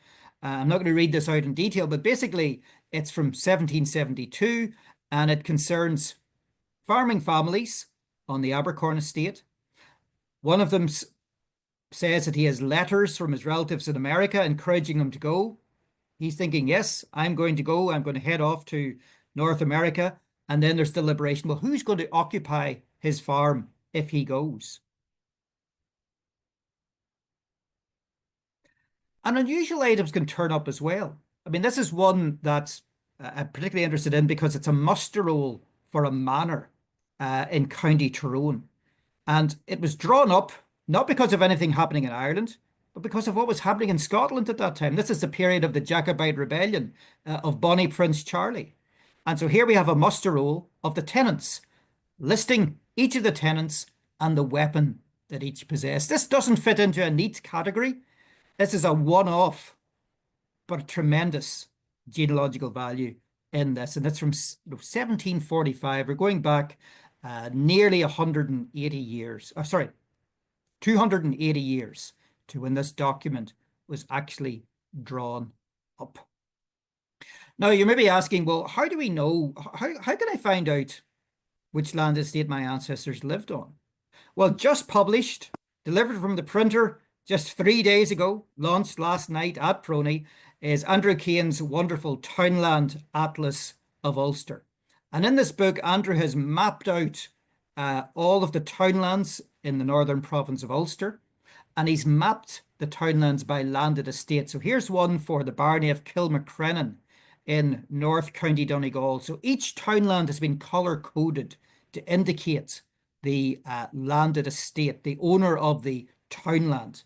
I'm not going to read this out in detail, but basically it's from 1772, and it concerns farming families on the Abercorn estate. One of them says that he has letters from his relatives in America encouraging him to go. He's thinking, yes, I'm going to go. I'm going to head off to North America. And then there's deliberation. Well, who's going to occupy his farm if he goes? And unusual items can turn up as well. I mean, this is one that I'm particularly interested in because it's a muster roll for a manor in County Tyrone. And it was drawn up not because of anything happening in Ireland, but because of what was happening in Scotland at that time. This is the period of the Jacobite rebellion of Bonnie Prince Charlie. And so here we have a muster roll of the tenants, listing each of the tenants and the weapon that each possessed. This doesn't fit into a neat category. This is a one-off, but tremendous genealogical value in this, and it's from 1745. We're going back nearly 180 years, sorry, 280 years to when this document was actually drawn up. Now, you may be asking, well, how do we know, how can I find out which land estate my ancestors lived on? Well, just published, delivered from the printer just 3 days ago, launched last night at PRONI, is Andrew Kane's wonderful Townland Atlas of Ulster. And in this book, Andrew has mapped out all of the townlands in the northern province of Ulster, and he's mapped the townlands by landed estate. So here's one for the Barony of Kilmacrennan in North County Donegal. So each townland has been colour-coded to indicate the landed estate, the owner of the townland.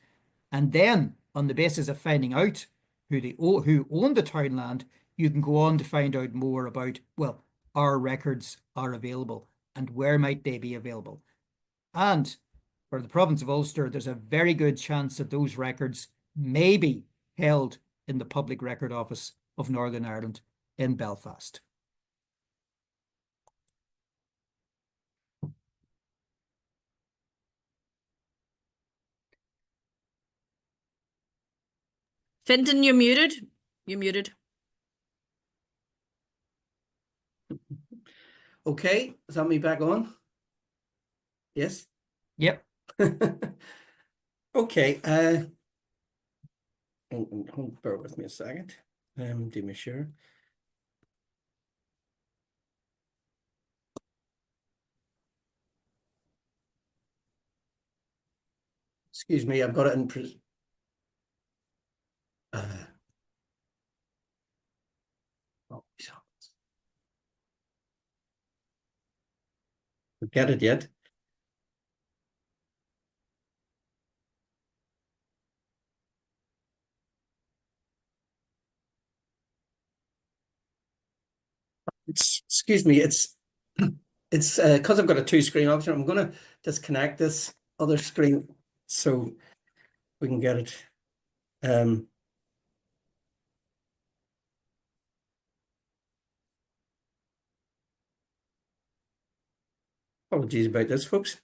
And then, on the basis of finding out who owned the townland, you can go on to find out more about, well, our records are available and where might they be available. And for the province of Ulster, there's a very good chance that those records may be held in the Public Record Office of Northern Ireland in Belfast. Fintan, you're muted. You're muted. Okay, is that me back on? Yes? Yep. Okay, bear with me a second. Do me sure. Excuse me, I've got it in get it yet? Excuse me, it's because I've got a two-screen option. I'm going to disconnect this other screen so we can get it. Apologies about this, folks.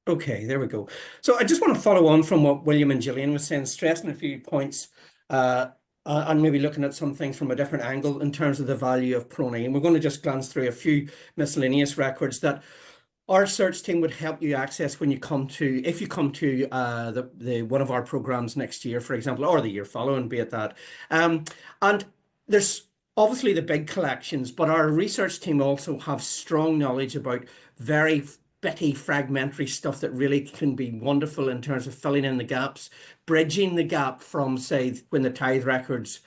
Okay, there we go. So I just want to follow on from what William and Gillian was saying, stressing a few points and maybe looking at some things from a different angle in terms of the value of PRONI. And we're going to just glance through a few miscellaneous records that our search team would help you access when you come to, if you come to the one of our programs next year, for example, or the year following, be it that. And there's obviously the big collections, but our research team also have strong knowledge about very bitty fragmentary stuff that really can be wonderful in terms of filling in the gaps, bridging the gap from, say, when the tithe records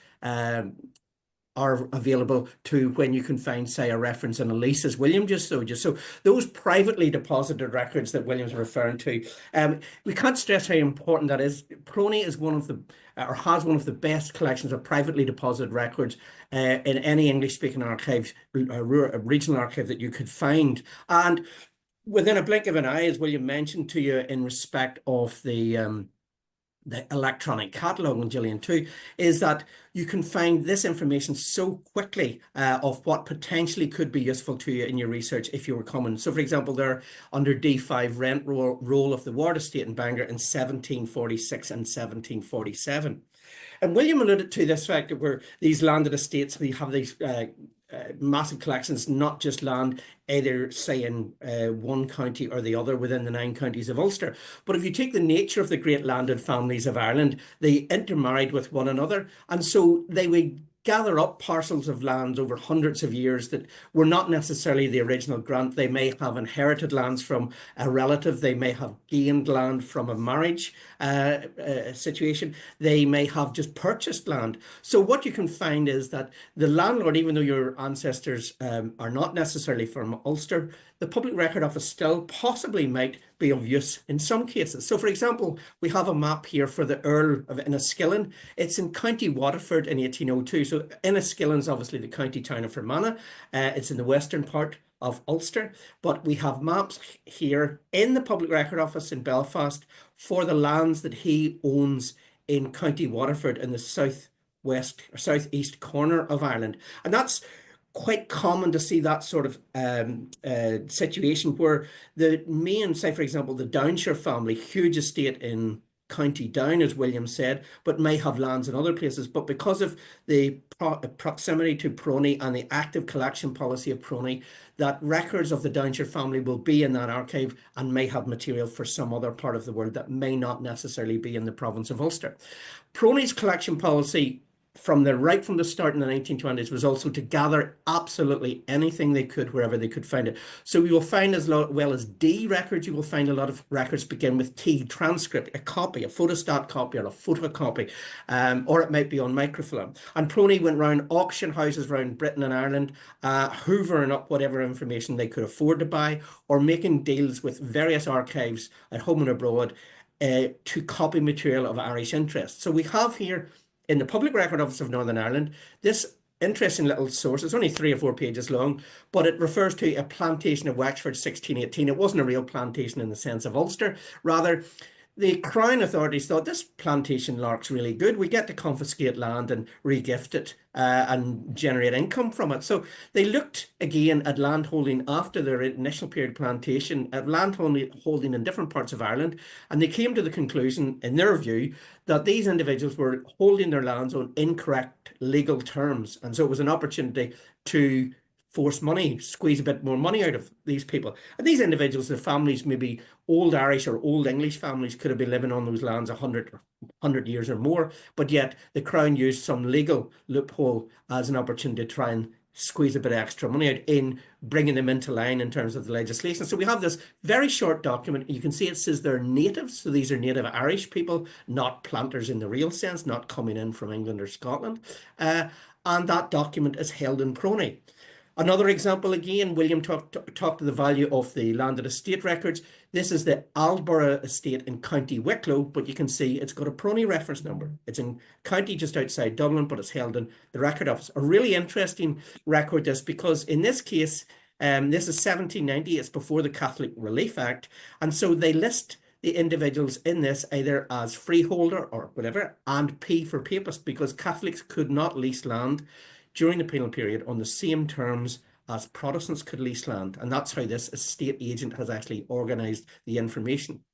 are available to when you can find, say, a reference in a lease, as William just showed you. So those privately deposited records that William's referring to, we can't stress how important that is. PRONI is one of the, or has one of the best collections of privately deposited records in any English-speaking archive, regional archive that you could find. And within a blink of an eye, as William mentioned to you in respect of the electronic catalogue, Gillian too, is that you can find this information so quickly of what potentially could be useful to you in your research if you were coming. So, for example, there under D5 rent roll of the Ward Estate in Bangor in 1746 and 1747. And William alluded to this fact that where these landed estates, we have these massive collections, not just land, either say in one county or the other within the 9 counties of Ulster. But if you take the nature of the great landed families of Ireland, they intermarried with one another. And so they would gather up parcels of lands over hundreds of years that were not necessarily the original grant. They may have inherited lands from a relative. They may have gained land from a marriage situation. They may have just purchased land. So what you can find is that the landlord, even though your ancestors are not necessarily from Ulster, the Public Record Office still possibly might be of use in some cases. So, for example, we have a map here for the Earl of Enniskillen. It's in County Waterford in 1802. So Enniskillen is obviously the county town of Fermanagh. It's in the western part of Ulster, but we have maps here in the Public Record Office in Belfast for the lands that he owns in County Waterford in the southwest or southeast corner of Ireland. And that's quite common to see that sort of situation where the main, say for example, the Downshire family, huge estate in County Down, as William said, but may have lands in other places. But because of the proximity to PRONI and the active collection policy of PRONI, that records of the Downshire family will be in that archive and may have material for some other part of the world that may not necessarily be in the province of Ulster. PRONI's collection policy right from the start in the 1920s was also to gather absolutely anything they could wherever they could find it. So we will find, as well as D records, you will find a lot of records begin with T, transcript, a copy, a photostat copy or a photocopy, or it might be on microfilm. And PRONI went round auction houses around Britain and Ireland, hoovering up whatever information they could afford to buy, or making deals with various archives at home and abroad to copy material of Irish interest. So we have here in the Public Record Office of Northern Ireland this interesting little source. It's only 3 or 4 pages long, but it refers to a plantation of Wexford 1618. It wasn't a real plantation in the sense of Ulster. Rather, the Crown authorities thought this plantation lark's really good. We get to confiscate land and regift it and generate income from it. So they looked again at land holding after their initial period plantation, at land holding in different parts of Ireland, and they came to the conclusion, in their view, that these individuals were holding their lands on incorrect legal terms. And so it was an opportunity to force money, squeeze a bit more money out of these people. And these individuals, their families, maybe old Irish or old English families, could have been living on those lands 100 years or more, but yet the Crown used some legal loophole as an opportunity to try and squeeze a bit of extra money out in bringing them into line in terms of the legislation. So we have this very short document. You can see it says they're natives. So these are native Irish people, not planters in the real sense, not coming in from England or Scotland. And that document is held in PRONI. Another example, again, William talked to the value of the landed estate records. This is the Aldborough estate in County Wicklow, but you can see it's got a PRONI reference number. It's in county just outside Dublin, but it's held in the Record Office. A really interesting record, this, because in this case, this is 1790, it's before the Catholic Relief Act, and so they list the individuals in this either as freeholder or whatever, and P for papist, because Catholics could not lease land during the penal period on the same terms as Protestants could lease land. And that's how this estate agent has actually organised the information.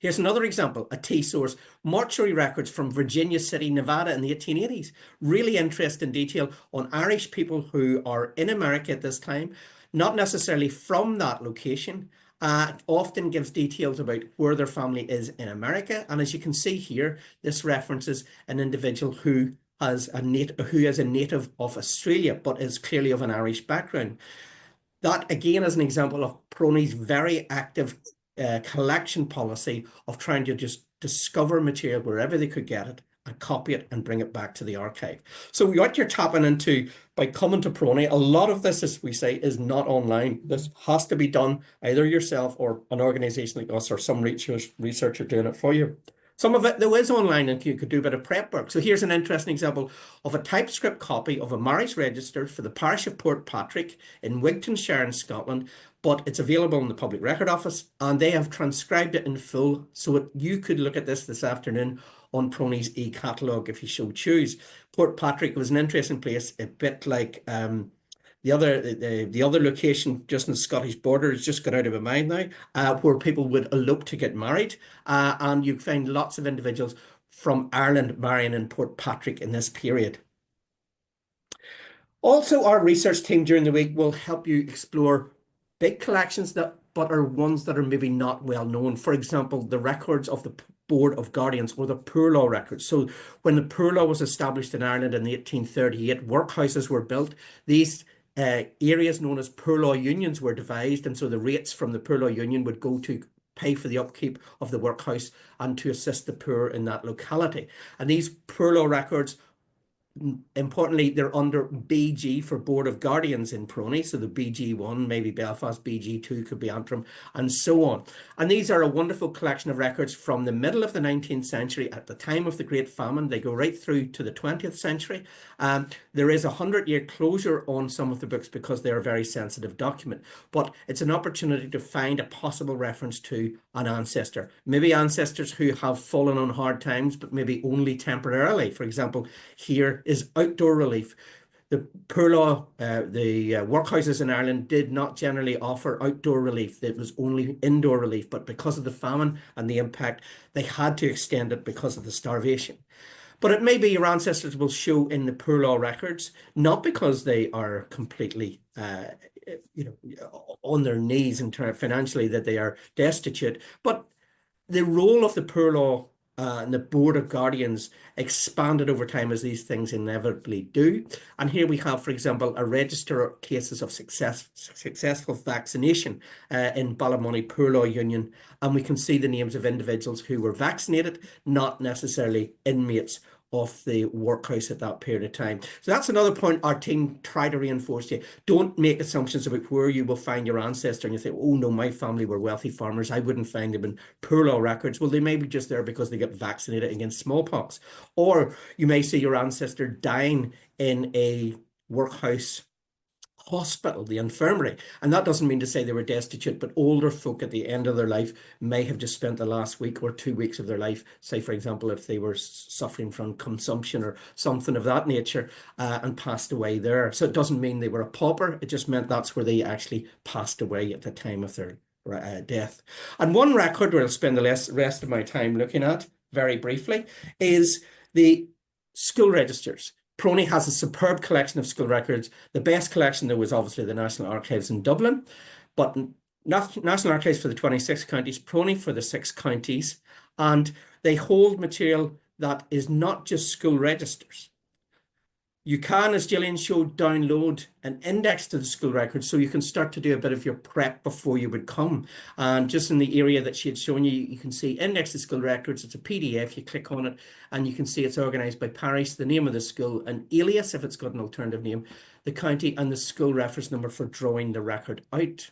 Here's another example, a T source, mortuary records from Virginia City, Nevada in the 1880s. Really interesting detail on Irish people who are in America at this time, not necessarily from that location. Often gives details about where their family is in America. And as you can see here, this references an individual who is a native of Australia, but is clearly of an Irish background. That again is an example of PRONI's very active collection policy of trying to just discover material wherever they could get it and copy it and bring it back to the archive. So what you're tapping into by coming to PRONI, a lot of this, as we say, is not online. This has to be done either yourself or an organisation like us or some researcher doing it for you. Some of it, though, is online and you could do a bit of prep work. So here's an interesting example of a typescript copy of a marriage register for the parish of Portpatrick in Wigtonshire in Scotland, but it's available in the Public Record Office and they have transcribed it in full. So you could look at this afternoon on PRONI's e-catalogue if you so choose. Portpatrick was an interesting place, a bit like the other location just in the Scottish border has just got out of my mind now, where people would elope to get married. And you find lots of individuals from Ireland marrying in Portpatrick in this period. Also, our research team during the week will help you explore big collections but are ones that are maybe not well known. For example, the records of the Board of Guardians or the Poor Law records. So when the Poor Law was established in Ireland in 1838, workhouses were built. These areas known as poor law unions were devised, and so the rates from the poor law union would go to pay for the upkeep of the workhouse and to assist the poor in that locality. And these poor law records importantly, they're under BG for Board of Guardians in PRONI. So the BG1, maybe Belfast, BG2 could be Antrim, and so on. And these are a wonderful collection of records from the middle of the 19th century at the time of the Great Famine. They go right through to the 20th century. There is a 100-year closure on some of the books because they're a very sensitive document. But it's an opportunity to find a possible reference to an ancestor. Maybe ancestors who have fallen on hard times, but maybe only temporarily. For example, here is outdoor relief. The poor law, the workhouses in Ireland did not generally offer outdoor relief. It was only indoor relief, but because of the famine and the impact, they had to extend it because of the starvation. But it may be your ancestors will show in the poor law records, not because they are completely on their knees in terms financially, that they are destitute, but the role of the poor law and the Board of Guardians expanded over time, as these things inevitably do. And here we have, for example, a register of cases of successful vaccination in Ballymoney Poor Law Union. And we can see the names of individuals who were vaccinated, not necessarily inmates of the workhouse at that period of time. So that's another point our team try to reinforce to you. Don't make assumptions about where you will find your ancestor and you think, oh no, my family were wealthy farmers, I wouldn't find them in poor law records. Well, they may be just there because they get vaccinated against smallpox. Or you may see your ancestor dying in a workhouse hospital, the infirmary. And that doesn't mean to say they were destitute, but older folk at the end of their life may have just spent the last week or 2 weeks of their life, say, for example, if they were suffering from consumption or something of that nature, and passed away there. So it doesn't mean they were a pauper. It just meant that's where they actually passed away at the time of their death. And one record where I'll spend the rest of my time looking at very briefly is the school registers. PRONI has a superb collection of school records. The best collection, though, was obviously the National Archives in Dublin, but National Archives for the 26 counties, PRONI for the 6 counties, and they hold material that is not just school registers. You can, as Gillian showed, download an index to the school records so you can start to do a bit of your prep before you would come. And just in the area that she had shown you, you can see index to school records. It's a PDF. You click on it and you can see it's organised by parish, the name of the school, an alias if it's got an alternative name, the county, and the school reference number for drawing the record out.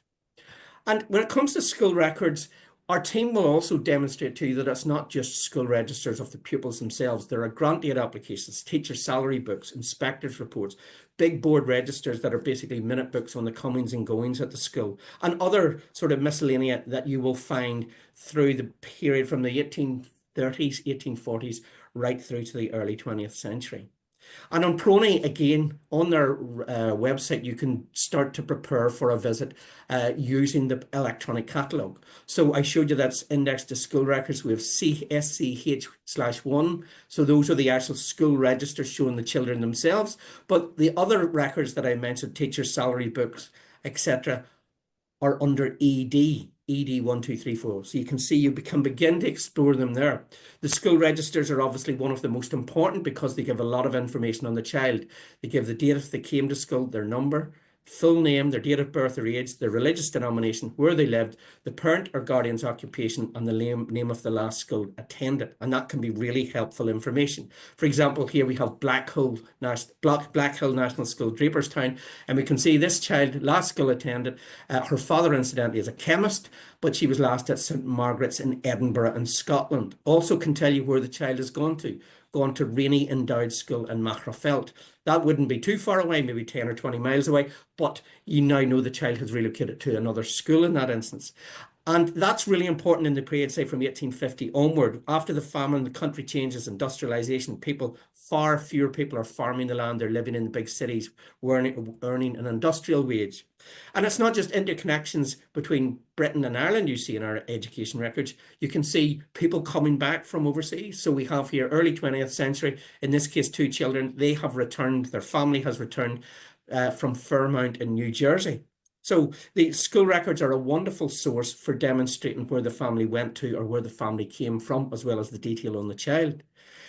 And when it comes to school records, our team will also demonstrate to you that it's not just school registers of the pupils themselves. There are grant aid applications, teacher salary books, inspectors' reports, big board registers that are basically minute books on the comings and goings at the school, and other sort of miscellanea that you will find through the period from the 1830s, 1840s, right through to the early 20th century. And on PRONI, again, on their website, you can start to prepare for a visit using the electronic catalogue. So I showed you that's indexed to school records. We have SCH/1. So those are the actual school registers showing the children themselves. But the other records that I mentioned, teacher salary books, etc., are under ED. ED 1, 2, 3, 4. So you can see you can begin to explore them there. The school registers are obviously one of the most important because they give a lot of information on the child. They give the date if they came to school, their number, full name, their date of birth or age, their religious denomination, where they lived, the parent or guardian's occupation, and the name of the last school attended. And that can be really helpful information. For example, here we have Black Hill National School, Draperstown, and we can see this child, last school attended. Her father, incidentally, is a chemist, but she was last at St Margaret's in Edinburgh in Scotland. Also can tell you where the child has gone to Rainey Endowed School in Macrafelt. That wouldn't be too far away, maybe 10 or 20 miles away, but you now know the child has relocated to another school in that instance. And that's really important in the period, say, from 1850 onward. After the famine, the country changes, industrialisation, far fewer people are farming the land, they're living in the big cities, earning an industrial wage. And it's not just interconnections between Britain and Ireland you see in our education records. You can see people coming back from overseas. So we have here early 20th century, in this case 2 children, they have returned, their family has returned from Fairmount in New Jersey. So the school records are a wonderful source for demonstrating where the family went to or where the family came from, as well as the detail on the child.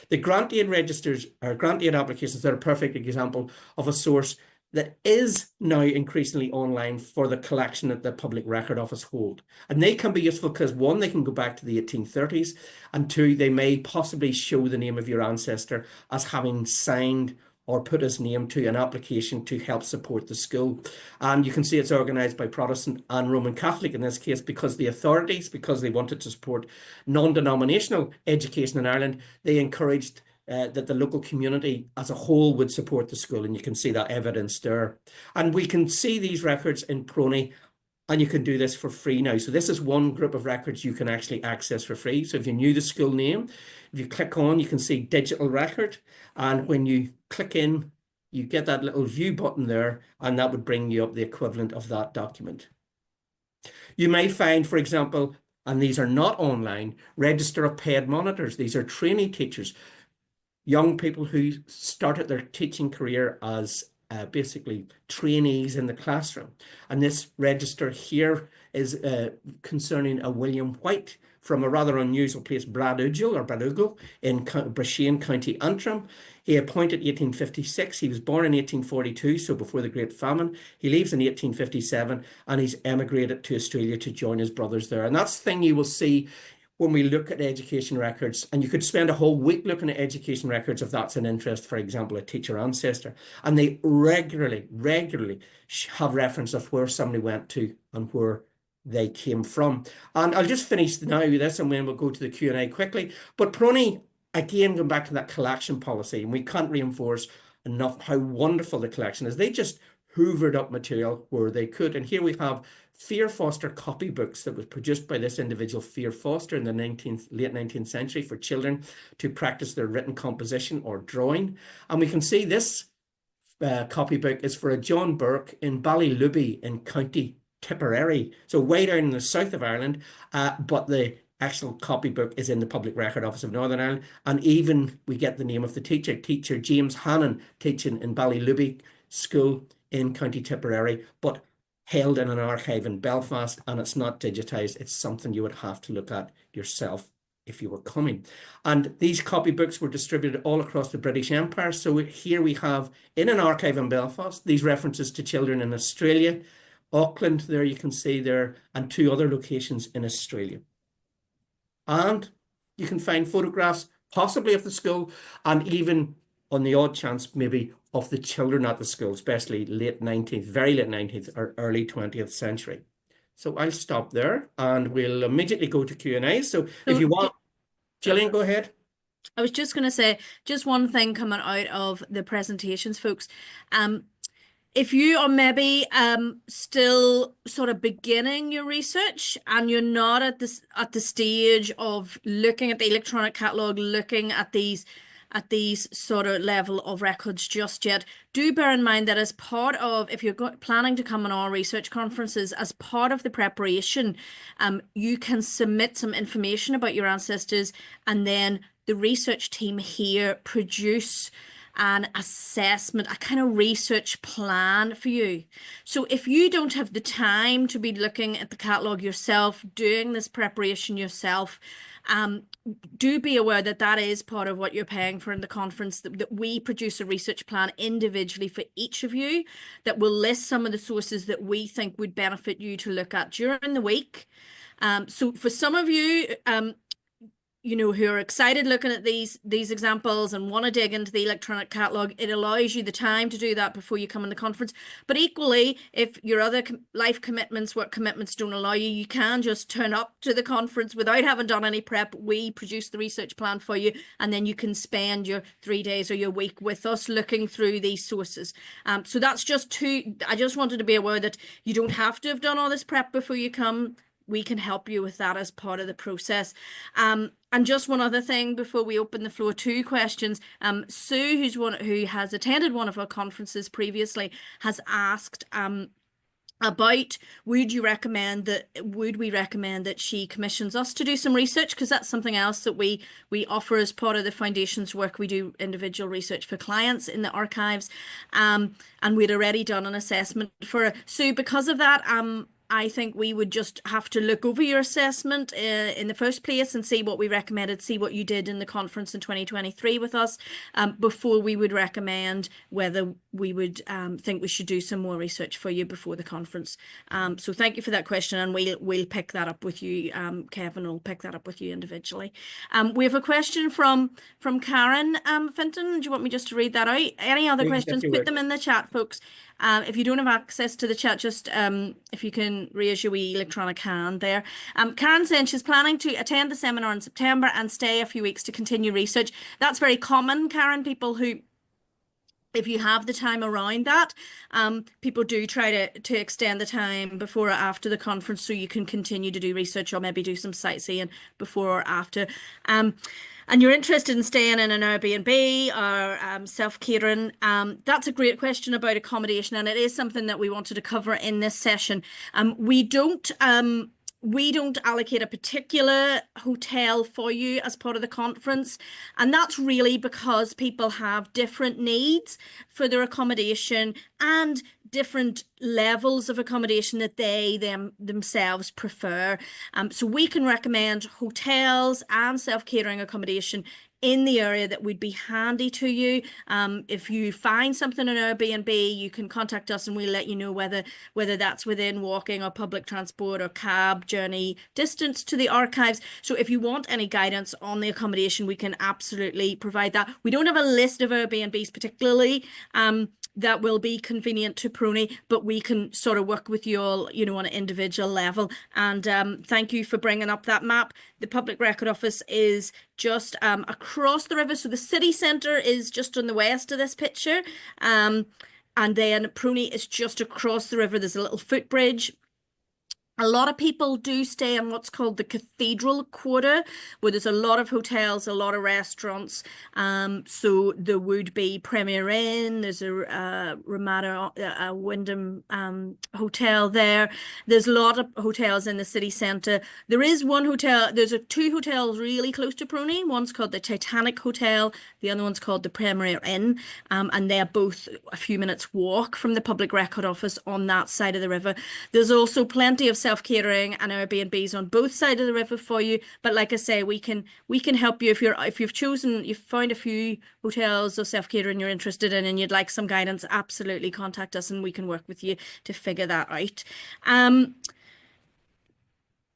The grant aid registers or grant aid applications are a perfect example of a source that is now increasingly online for the collection that the Public Record Office hold. And they can be useful because 1, they can go back to the 1830s, and 2, they may possibly show the name of your ancestor as having signed or put his name to an application to help support the school. And you can see it's organised by Protestant and Roman Catholic in this case, because the authorities, because they wanted to support non-denominational education in Ireland, they encouraged that the local community as a whole would support the school, and you can see that evidence there. And we can see these records in PRONI, and you can do this for free now. So this is one group of records you can actually access for free. So if you knew the school name, if you click on, you can see digital record. And when you click in, you get that little view button there, and that would bring you up the equivalent of that document. You may find, for example, and these are not online, register of paid monitors. These are trainee teachers, young people who started their teaching career as basically trainees in the classroom. And this register here is concerning a William White from a rather unusual place, Bradugel in Brasheen, County Antrim. He appointed 1856. He was born in 1842, so before the Great Famine. He leaves in 1857, and he's emigrated to Australia to join his brothers there. And that's the thing you will see when we look at education records, and you could spend a whole week looking at education records if that's an interest, for example, a teacher ancestor, and they regularly have reference of where somebody went to and where they came from. And I'll just finish now with this, and then we'll go to the Q&A quickly. But PRONI, again, going back to that collection policy, and we can't reinforce enough how wonderful the collection is. They just hoovered up material where they could. And here we have Fear Foster copybooks that was produced by this individual, Fear Foster, in the late 19th century for children to practice their written composition or drawing. And we can see this copybook is for a John Burke in Ballyluby in County Tipperary, so way down in the south of Ireland, but the actual copybook is in the Public Record Office of Northern Ireland. And even we get the name of the teacher James Hannon, teaching in Ballyluby School in County Tipperary, but held in an archive in Belfast, and it's not digitized. It's something you would have to look at yourself if you were coming. And these copybooks were distributed all across the British Empire. So here we have, in an archive in Belfast, these references to children in Australia, Auckland, there you can see there, and 2 other locations in Australia. And you can find photographs possibly of the school, and even on the odd chance maybe of the children at the school, especially late 19th, very late 19th or early 20th century. So I'll stop there, and we'll immediately go to Q&A. So if you want, Gillian, go ahead. I was just going to say, just one thing coming out of the presentations, folks. If you are maybe still sort of beginning your research and you're not at the stage of looking at the electronic catalogue, looking at these sort of level of records just yet, do bear in mind that as part of, if you're planning to come on our research conferences, as part of the preparation, you can submit some information about your ancestors, and then the research team here produce an assessment, a kind of research plan for you. So if you don't have the time to be looking at the catalogue yourself, doing this preparation yourself, do be aware that that is part of what you're paying for in the conference, that we produce a research plan individually for each of you that will list some of the sources that we think would benefit you to look at during the week. So for some of you, you know, who are excited looking at these examples and want to dig into the electronic catalogue, it allows you the time to do that before you come in the conference. But equally, if your other life commitments, work commitments don't allow you, you can just turn up to the conference without having done any prep. We produce the research plan for you, and then you can spend your 3 days or your week with us looking through these sources. So that's just I just wanted to be aware that you don't have to have done all this prep before you come. We can help you with that as part of the process. And just one other thing before we open the floor to questions. Sue, who has attended one of our conferences previously, has asked about would we recommend that she commissions us to do some research, because that's something else that we offer as part of the foundation's work. We do individual research for clients in the archives, and we'd already done an assessment for Sue. Because of that, I think we would just have to look over your assessment in the first place and see what we recommended, see what you did in the conference in 2023 with us, before we would recommend whether think we should do some more research for you before the conference. So thank you for that question, and we'll pick that up with you. Kevin will pick that up with you individually. We have a question from Karen Finton. Do you want me just to read that out? Any other questions? Put them in the chat, folks. If you don't have access to the chat, just if you can raise your wee electronic hand there. Karen saying she's planning to attend the seminar in September and stay a few weeks to continue research. That's very common, Karen. People who, if you have the time around that, people do try to extend the time before or after the conference so you can continue to do research or maybe do some sightseeing before or after. And you're interested in staying in an Airbnb or self-catering, that's a great question about accommodation, and it is something that we wanted to cover in this session. We don't allocate a particular hotel for you as part of the conference, and that's really because people have different needs for their accommodation and different levels of accommodation that they themselves prefer. So we can recommend hotels and self-catering accommodation in the area that would be handy to you. If you find something on Airbnb, you can contact us and we'll let you know whether that's within walking or public transport or cab journey distance to the archives. So if you want any guidance on the accommodation, we can absolutely provide that. We don't have a list of Airbnbs particularly that will be convenient to PRONI, but we can sort of work with you all, on an individual level. And thank you for bringing up that map. The Public Record Office is just across the river. So the city centre is just on the west of this picture. And then PRONI is just across the river. There's a little footbridge. A lot of people do stay in what's called the Cathedral Quarter, where there's a lot of hotels, a lot of restaurants. So there would be Premier Inn, there's a Ramada, a Wyndham hotel there. There's a lot of hotels in the city centre. There is one hotel, there's two hotels really close to PRONI. One's called the Titanic Hotel, the other one's called the Premier Inn. And they're both a few minutes walk from the Public Record Office on that side of the river. There's also plenty of self-catering and Airbnbs on both sides of the river for you, but like I say, we can help you if you've found a few hotels or self-catering you're interested in and you'd like some guidance. Absolutely contact us and we can work with you to figure that out.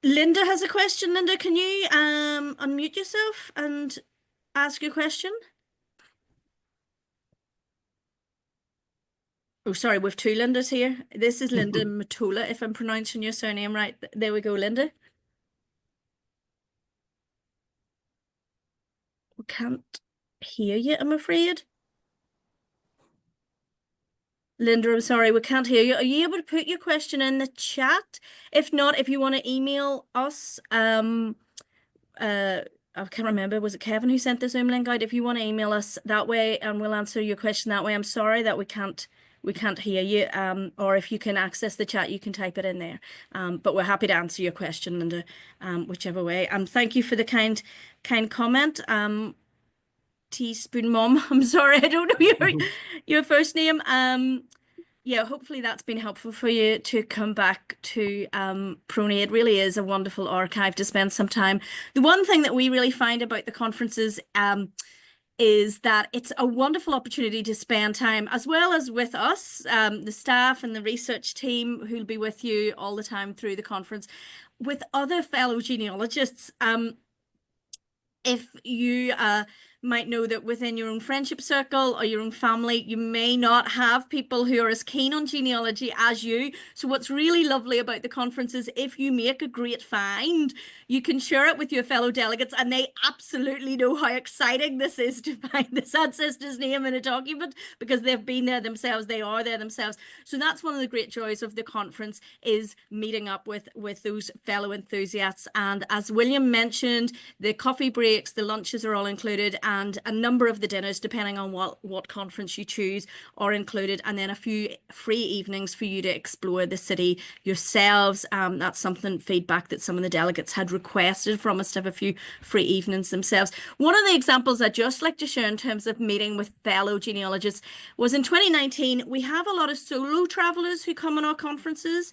Linda has a question. Linda, can you unmute yourself and ask your question? Oh, sorry, we've two Lindas here. This is Linda Matola, if I'm pronouncing your surname right. There we go, Linda. We can't hear you, I'm afraid. Linda, I'm sorry, we can't hear you. Are you able to put your question in the chat? If not, if you want to email us, I can't remember, was it Kevin who sent the Zoom link out? If you want to email us that way and we'll answer your question that way. I'm sorry that we can't hear you, or if you can access the chat, you can type it in there. But we're happy to answer your question, Linda, whichever way. Thank you for the kind comment. Teaspoon Mom, I'm sorry, I don't know your first name. Yeah, hopefully that's been helpful for you to come back to PRONI. It really is a wonderful archive to spend some time. The one thing that we really find about the conferences is that it's a wonderful opportunity to spend time, as well as with us, the staff and the research team who'll be with you all the time through the conference, with other fellow genealogists. If you might know that within your own friendship circle or your own family, you may not have people who are as keen on genealogy as you. So what's really lovely about the conference is if you make a great find, you can share it with your fellow delegates and they absolutely know how exciting this is to find this ancestor's name in a document because they've been there themselves, they are there themselves. So that's one of the great joys of the conference, is meeting up with those fellow enthusiasts. And as William mentioned, the coffee breaks, the lunches are all included, and a number of the dinners, depending on what conference you choose, are included, and then a few free evenings for you to explore the city yourselves. That's something, feedback that some of the delegates had requested from us, to have a few free evenings themselves. One of the examples I'd just like to share in terms of meeting with fellow genealogists was in 2019. We have a lot of solo travellers who come on our conferences.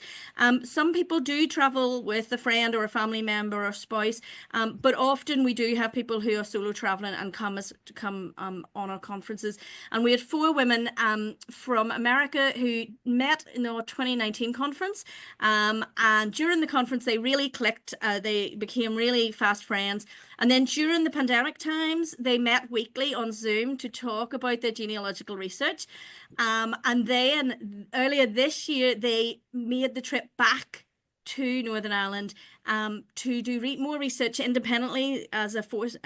Some people do travel with a friend or a family member or spouse, but often we do have people who are solo travelling and come come on our conferences. And we had 4 women from America who met in our 2019 conference. And during the conference, they really clicked. They became really fast friends. And then during the pandemic times, they met weekly on Zoom to talk about their genealogical research. And then earlier this year, they made the trip back to Northern Ireland to do more research independently as a force,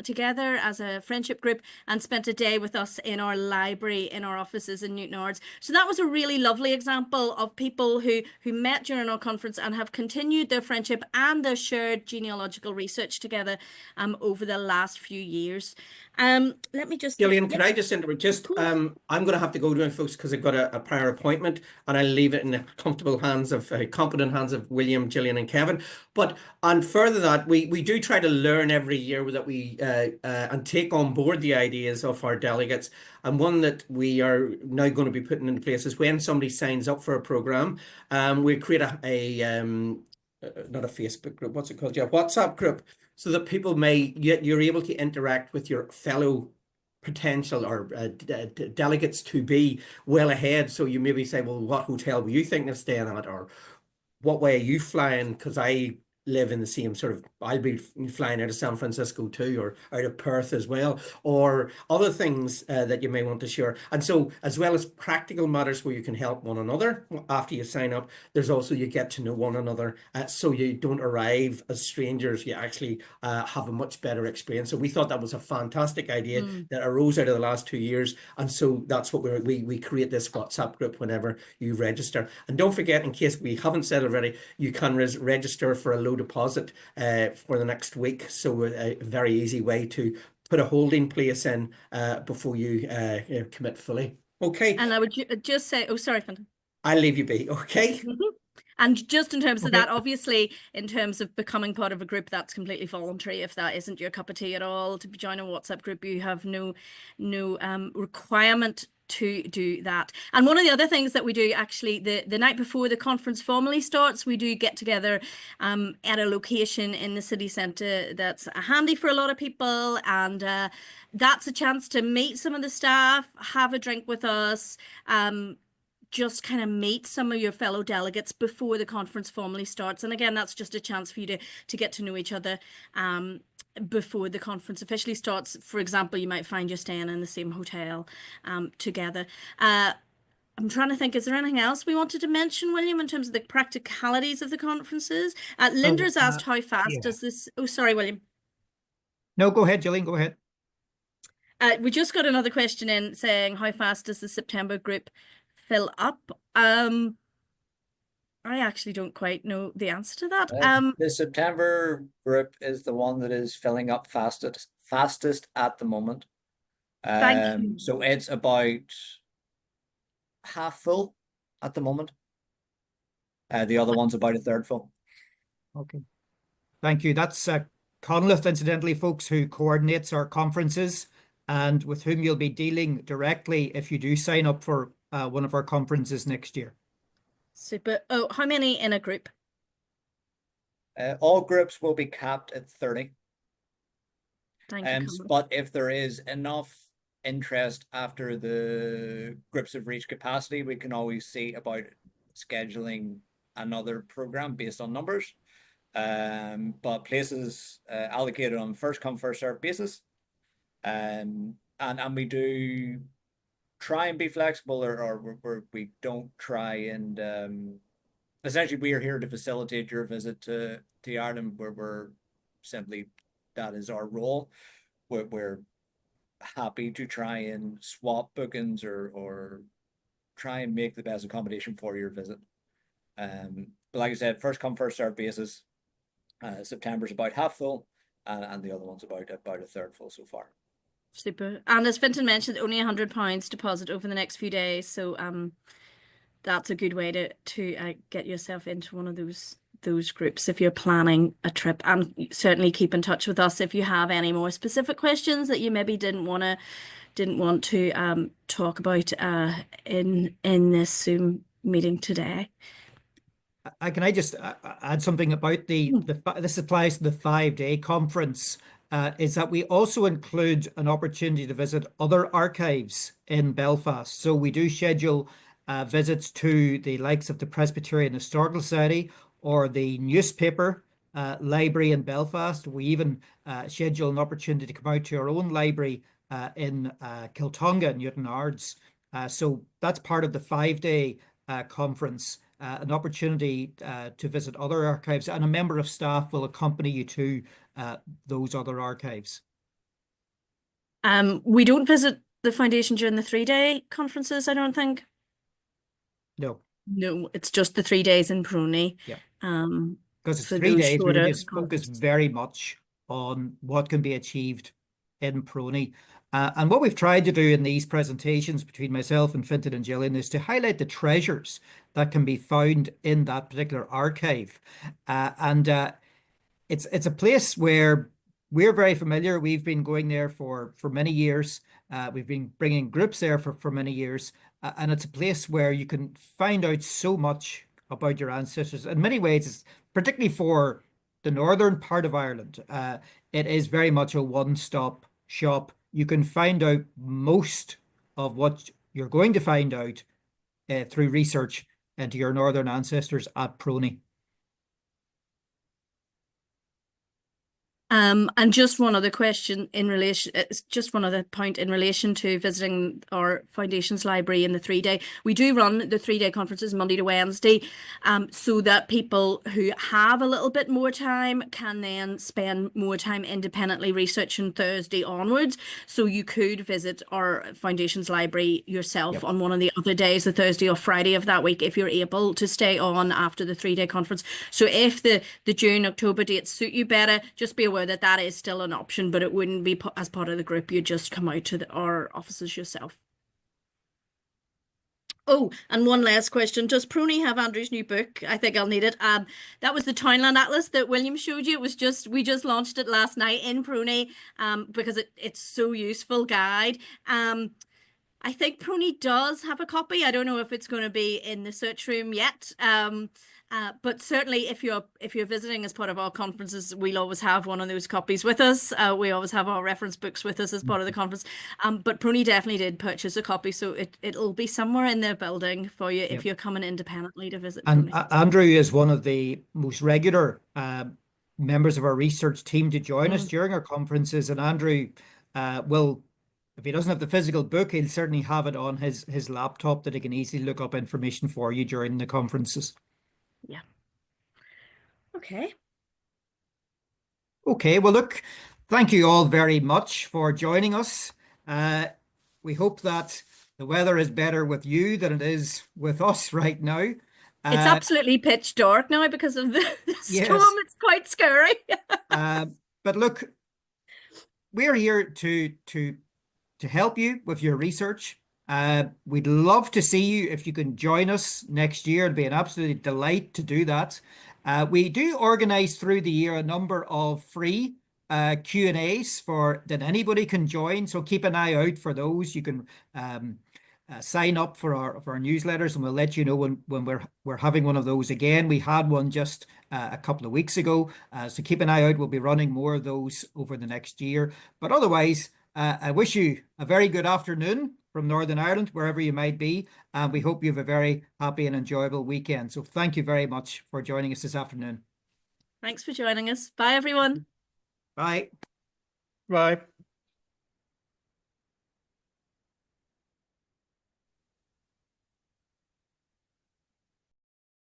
together as a friendship group, and spent a day with us in our library in our offices in Newton Ards. So that was a really lovely example of people who met during our conference and have continued their friendship and their shared genealogical research together over the last few years. Let me just Gillian, can I just interrupt? I'm going to have to go to it, folks, because I've got a prior appointment, and I'll leave it in the comfortable hands of competent hands of William, Gillian, and Kevin. But on further that, we do try to learn every year that we and take on board the ideas of our delegates. And one that we are now going to be putting into place is when somebody signs up for a program, we create a not a Facebook group, what's it called? Yeah, WhatsApp group, so that people you're able to interact with your fellow potential or delegates to be well ahead. So you maybe say, well, what hotel were you thinking of staying at, or what way are you flying? Because I live in the same sort of, I'll be flying out of San Francisco too, or out of Perth as well, or other things that you may want to share. And so, as well as practical matters where you can help one another after you sign up, there's also you get to know one another, so you don't arrive as strangers. You actually have a much better experience. So we thought that was a fantastic idea that arose out of the last 2 years, and so that's what we create this WhatsApp group whenever you register. And don't forget, in case we haven't said already, you can register for a low deposit for the next week. So a very easy way to put a holding place in before you commit fully. Okay. And I would just say, oh, sorry, Fenton. I'll leave you be. Okay. And just in terms of that, obviously, in terms of becoming part of a group, that's completely voluntary. If that isn't your cup of tea at all, to join a WhatsApp group, you have no requirement to do that. And one of the other things that we do, actually, the night before the conference formally starts, we do get together at a location in the city centre that's handy for a lot of people, and that's a chance to meet some of the staff, have a drink with us, just kind of meet some of your fellow delegates before the conference formally starts. And again, that's just a chance for you to get to know each other before the conference officially starts. For example, you might find you're staying in the same hotel together. I'm trying to think, is there anything else we wanted to mention, William, in terms of the practicalities of the conferences? Linda's asked how fast does this... Oh, sorry, William. No, go ahead, Gillian, go ahead. We just got another question in saying, how fast does the September group fill up? I actually don't quite know the answer to that. The September group is the one that is filling up fastest at the moment. Thank you. So it's about half full at the moment. The other one's about a third full. Okay. Thank you. That's Conleth, incidentally, folks, who coordinates our conferences and with whom you'll be dealing directly if you do sign up for one of our conferences next year. Super. Oh, how many in a group? All groups will be capped at 30. Thank you, Conleth. But if there is enough interest after the groups have reached capacity, we can always see about scheduling another program based on numbers. But places allocated on first come, first served basis. And we do try and be flexible, or we don't try and essentially we are here to facilitate your visit to Ireland, where we're simply, that is our role. We're happy to try and swap bookings or try and make the best accommodation for your visit. But like I said, first come, first served basis. September's about half full, and the other one's about a third full so far. Super. And as Fintan mentioned, only £100 deposit over the next few days. So that's a good way to get yourself into one of those groups if you're planning a trip. And certainly keep in touch with us if you have any more specific questions that you maybe didn't want to talk about in this Zoom meeting today. Can I just add something about this applies to the 5-day conference. is that we also include an opportunity to visit other archives in Belfast. So we do schedule visits to the likes of the Presbyterian Historical Society or the newspaper library in Belfast. We even schedule an opportunity to come out to our own library in Kiltonga, Newton Ards. So that's part of the 5-day conference, an opportunity to visit other archives, and a member of staff will accompany you to those other archives. We don't visit the foundation during the 3-day conferences, I don't think. No. No, it's just the 3 days in PRONI. Yeah. Um, Because it's for 3 those days, we shorter really just focus conferences. very much on what can be achieved in PRONI. And what we've tried to do in these presentations between myself and Fintan and Gillian is to highlight the treasures that can be found in that particular archive. It's a place where we're very familiar. We've been going there for many years. We've been bringing groups there for many years. And it's a place where you can find out so much about your ancestors. In many ways, it's particularly for the northern part of Ireland. It is very much a one-stop shop. You can find out most of what you're going to find out through research into your northern ancestors at PRONI. And just one other question in relation, it's just one other point in relation to visiting our foundation's library in the 3-day. We do run the 3-day conferences Monday to Wednesday, so that people who have a little bit more time can then spend more time independently researching Thursday onwards. So you could visit our foundation's library yourself on one of the other days, the Thursday or Friday of that week, if you're able to stay on after the 3-day conference. So if the June, October dates suit you better, just be aware that is still an option, but it wouldn't be as part of the group. You just come out to our offices yourself. Oh, and one last question. Does PRONI have Andrew's new book? I think I'll need it. That was the Townland Atlas that William showed you. It was we just launched it last night in PRONI because it's so useful guide. I think PRONI does have a copy. I don't know if it's going to be in the search room yet. But certainly if you're visiting as part of our conferences, we'll always have one of those copies with us. We always have our reference books with us as part of the conference. But PRONI definitely did purchase a copy, so it'll be somewhere in their building for you if you're coming independently to visit And PRONI. Andrew is one of the most regular members of our research team to join us during our conferences. And Andrew will, if he doesn't have the physical book, he'll certainly have it on his laptop that he can easily look up information for you during the conferences. Yeah. Okay. Okay, well, look, thank you all very much for joining us. We hope that the weather is better with you than it is with us right now. It's absolutely pitch dark now because of the Yes. storm. It's quite scary. But look, we're here to help you with your research. We'd love to see you if you can join us next year. It'd be an absolute delight to do that. We do organize through the year a number of free Q&As that anybody can join. So keep an eye out for those. You can sign up for our newsletters, and we'll let you know when we're having one of those again. We had one just a couple of weeks ago. So keep an eye out. We'll be running more of those over the next year. But otherwise, I wish you a very good afternoon from Northern Ireland, wherever you might be. And we hope you have a very happy and enjoyable weekend. So thank you very much for joining us this afternoon. Thanks for joining us. Bye, everyone. Bye. Bye.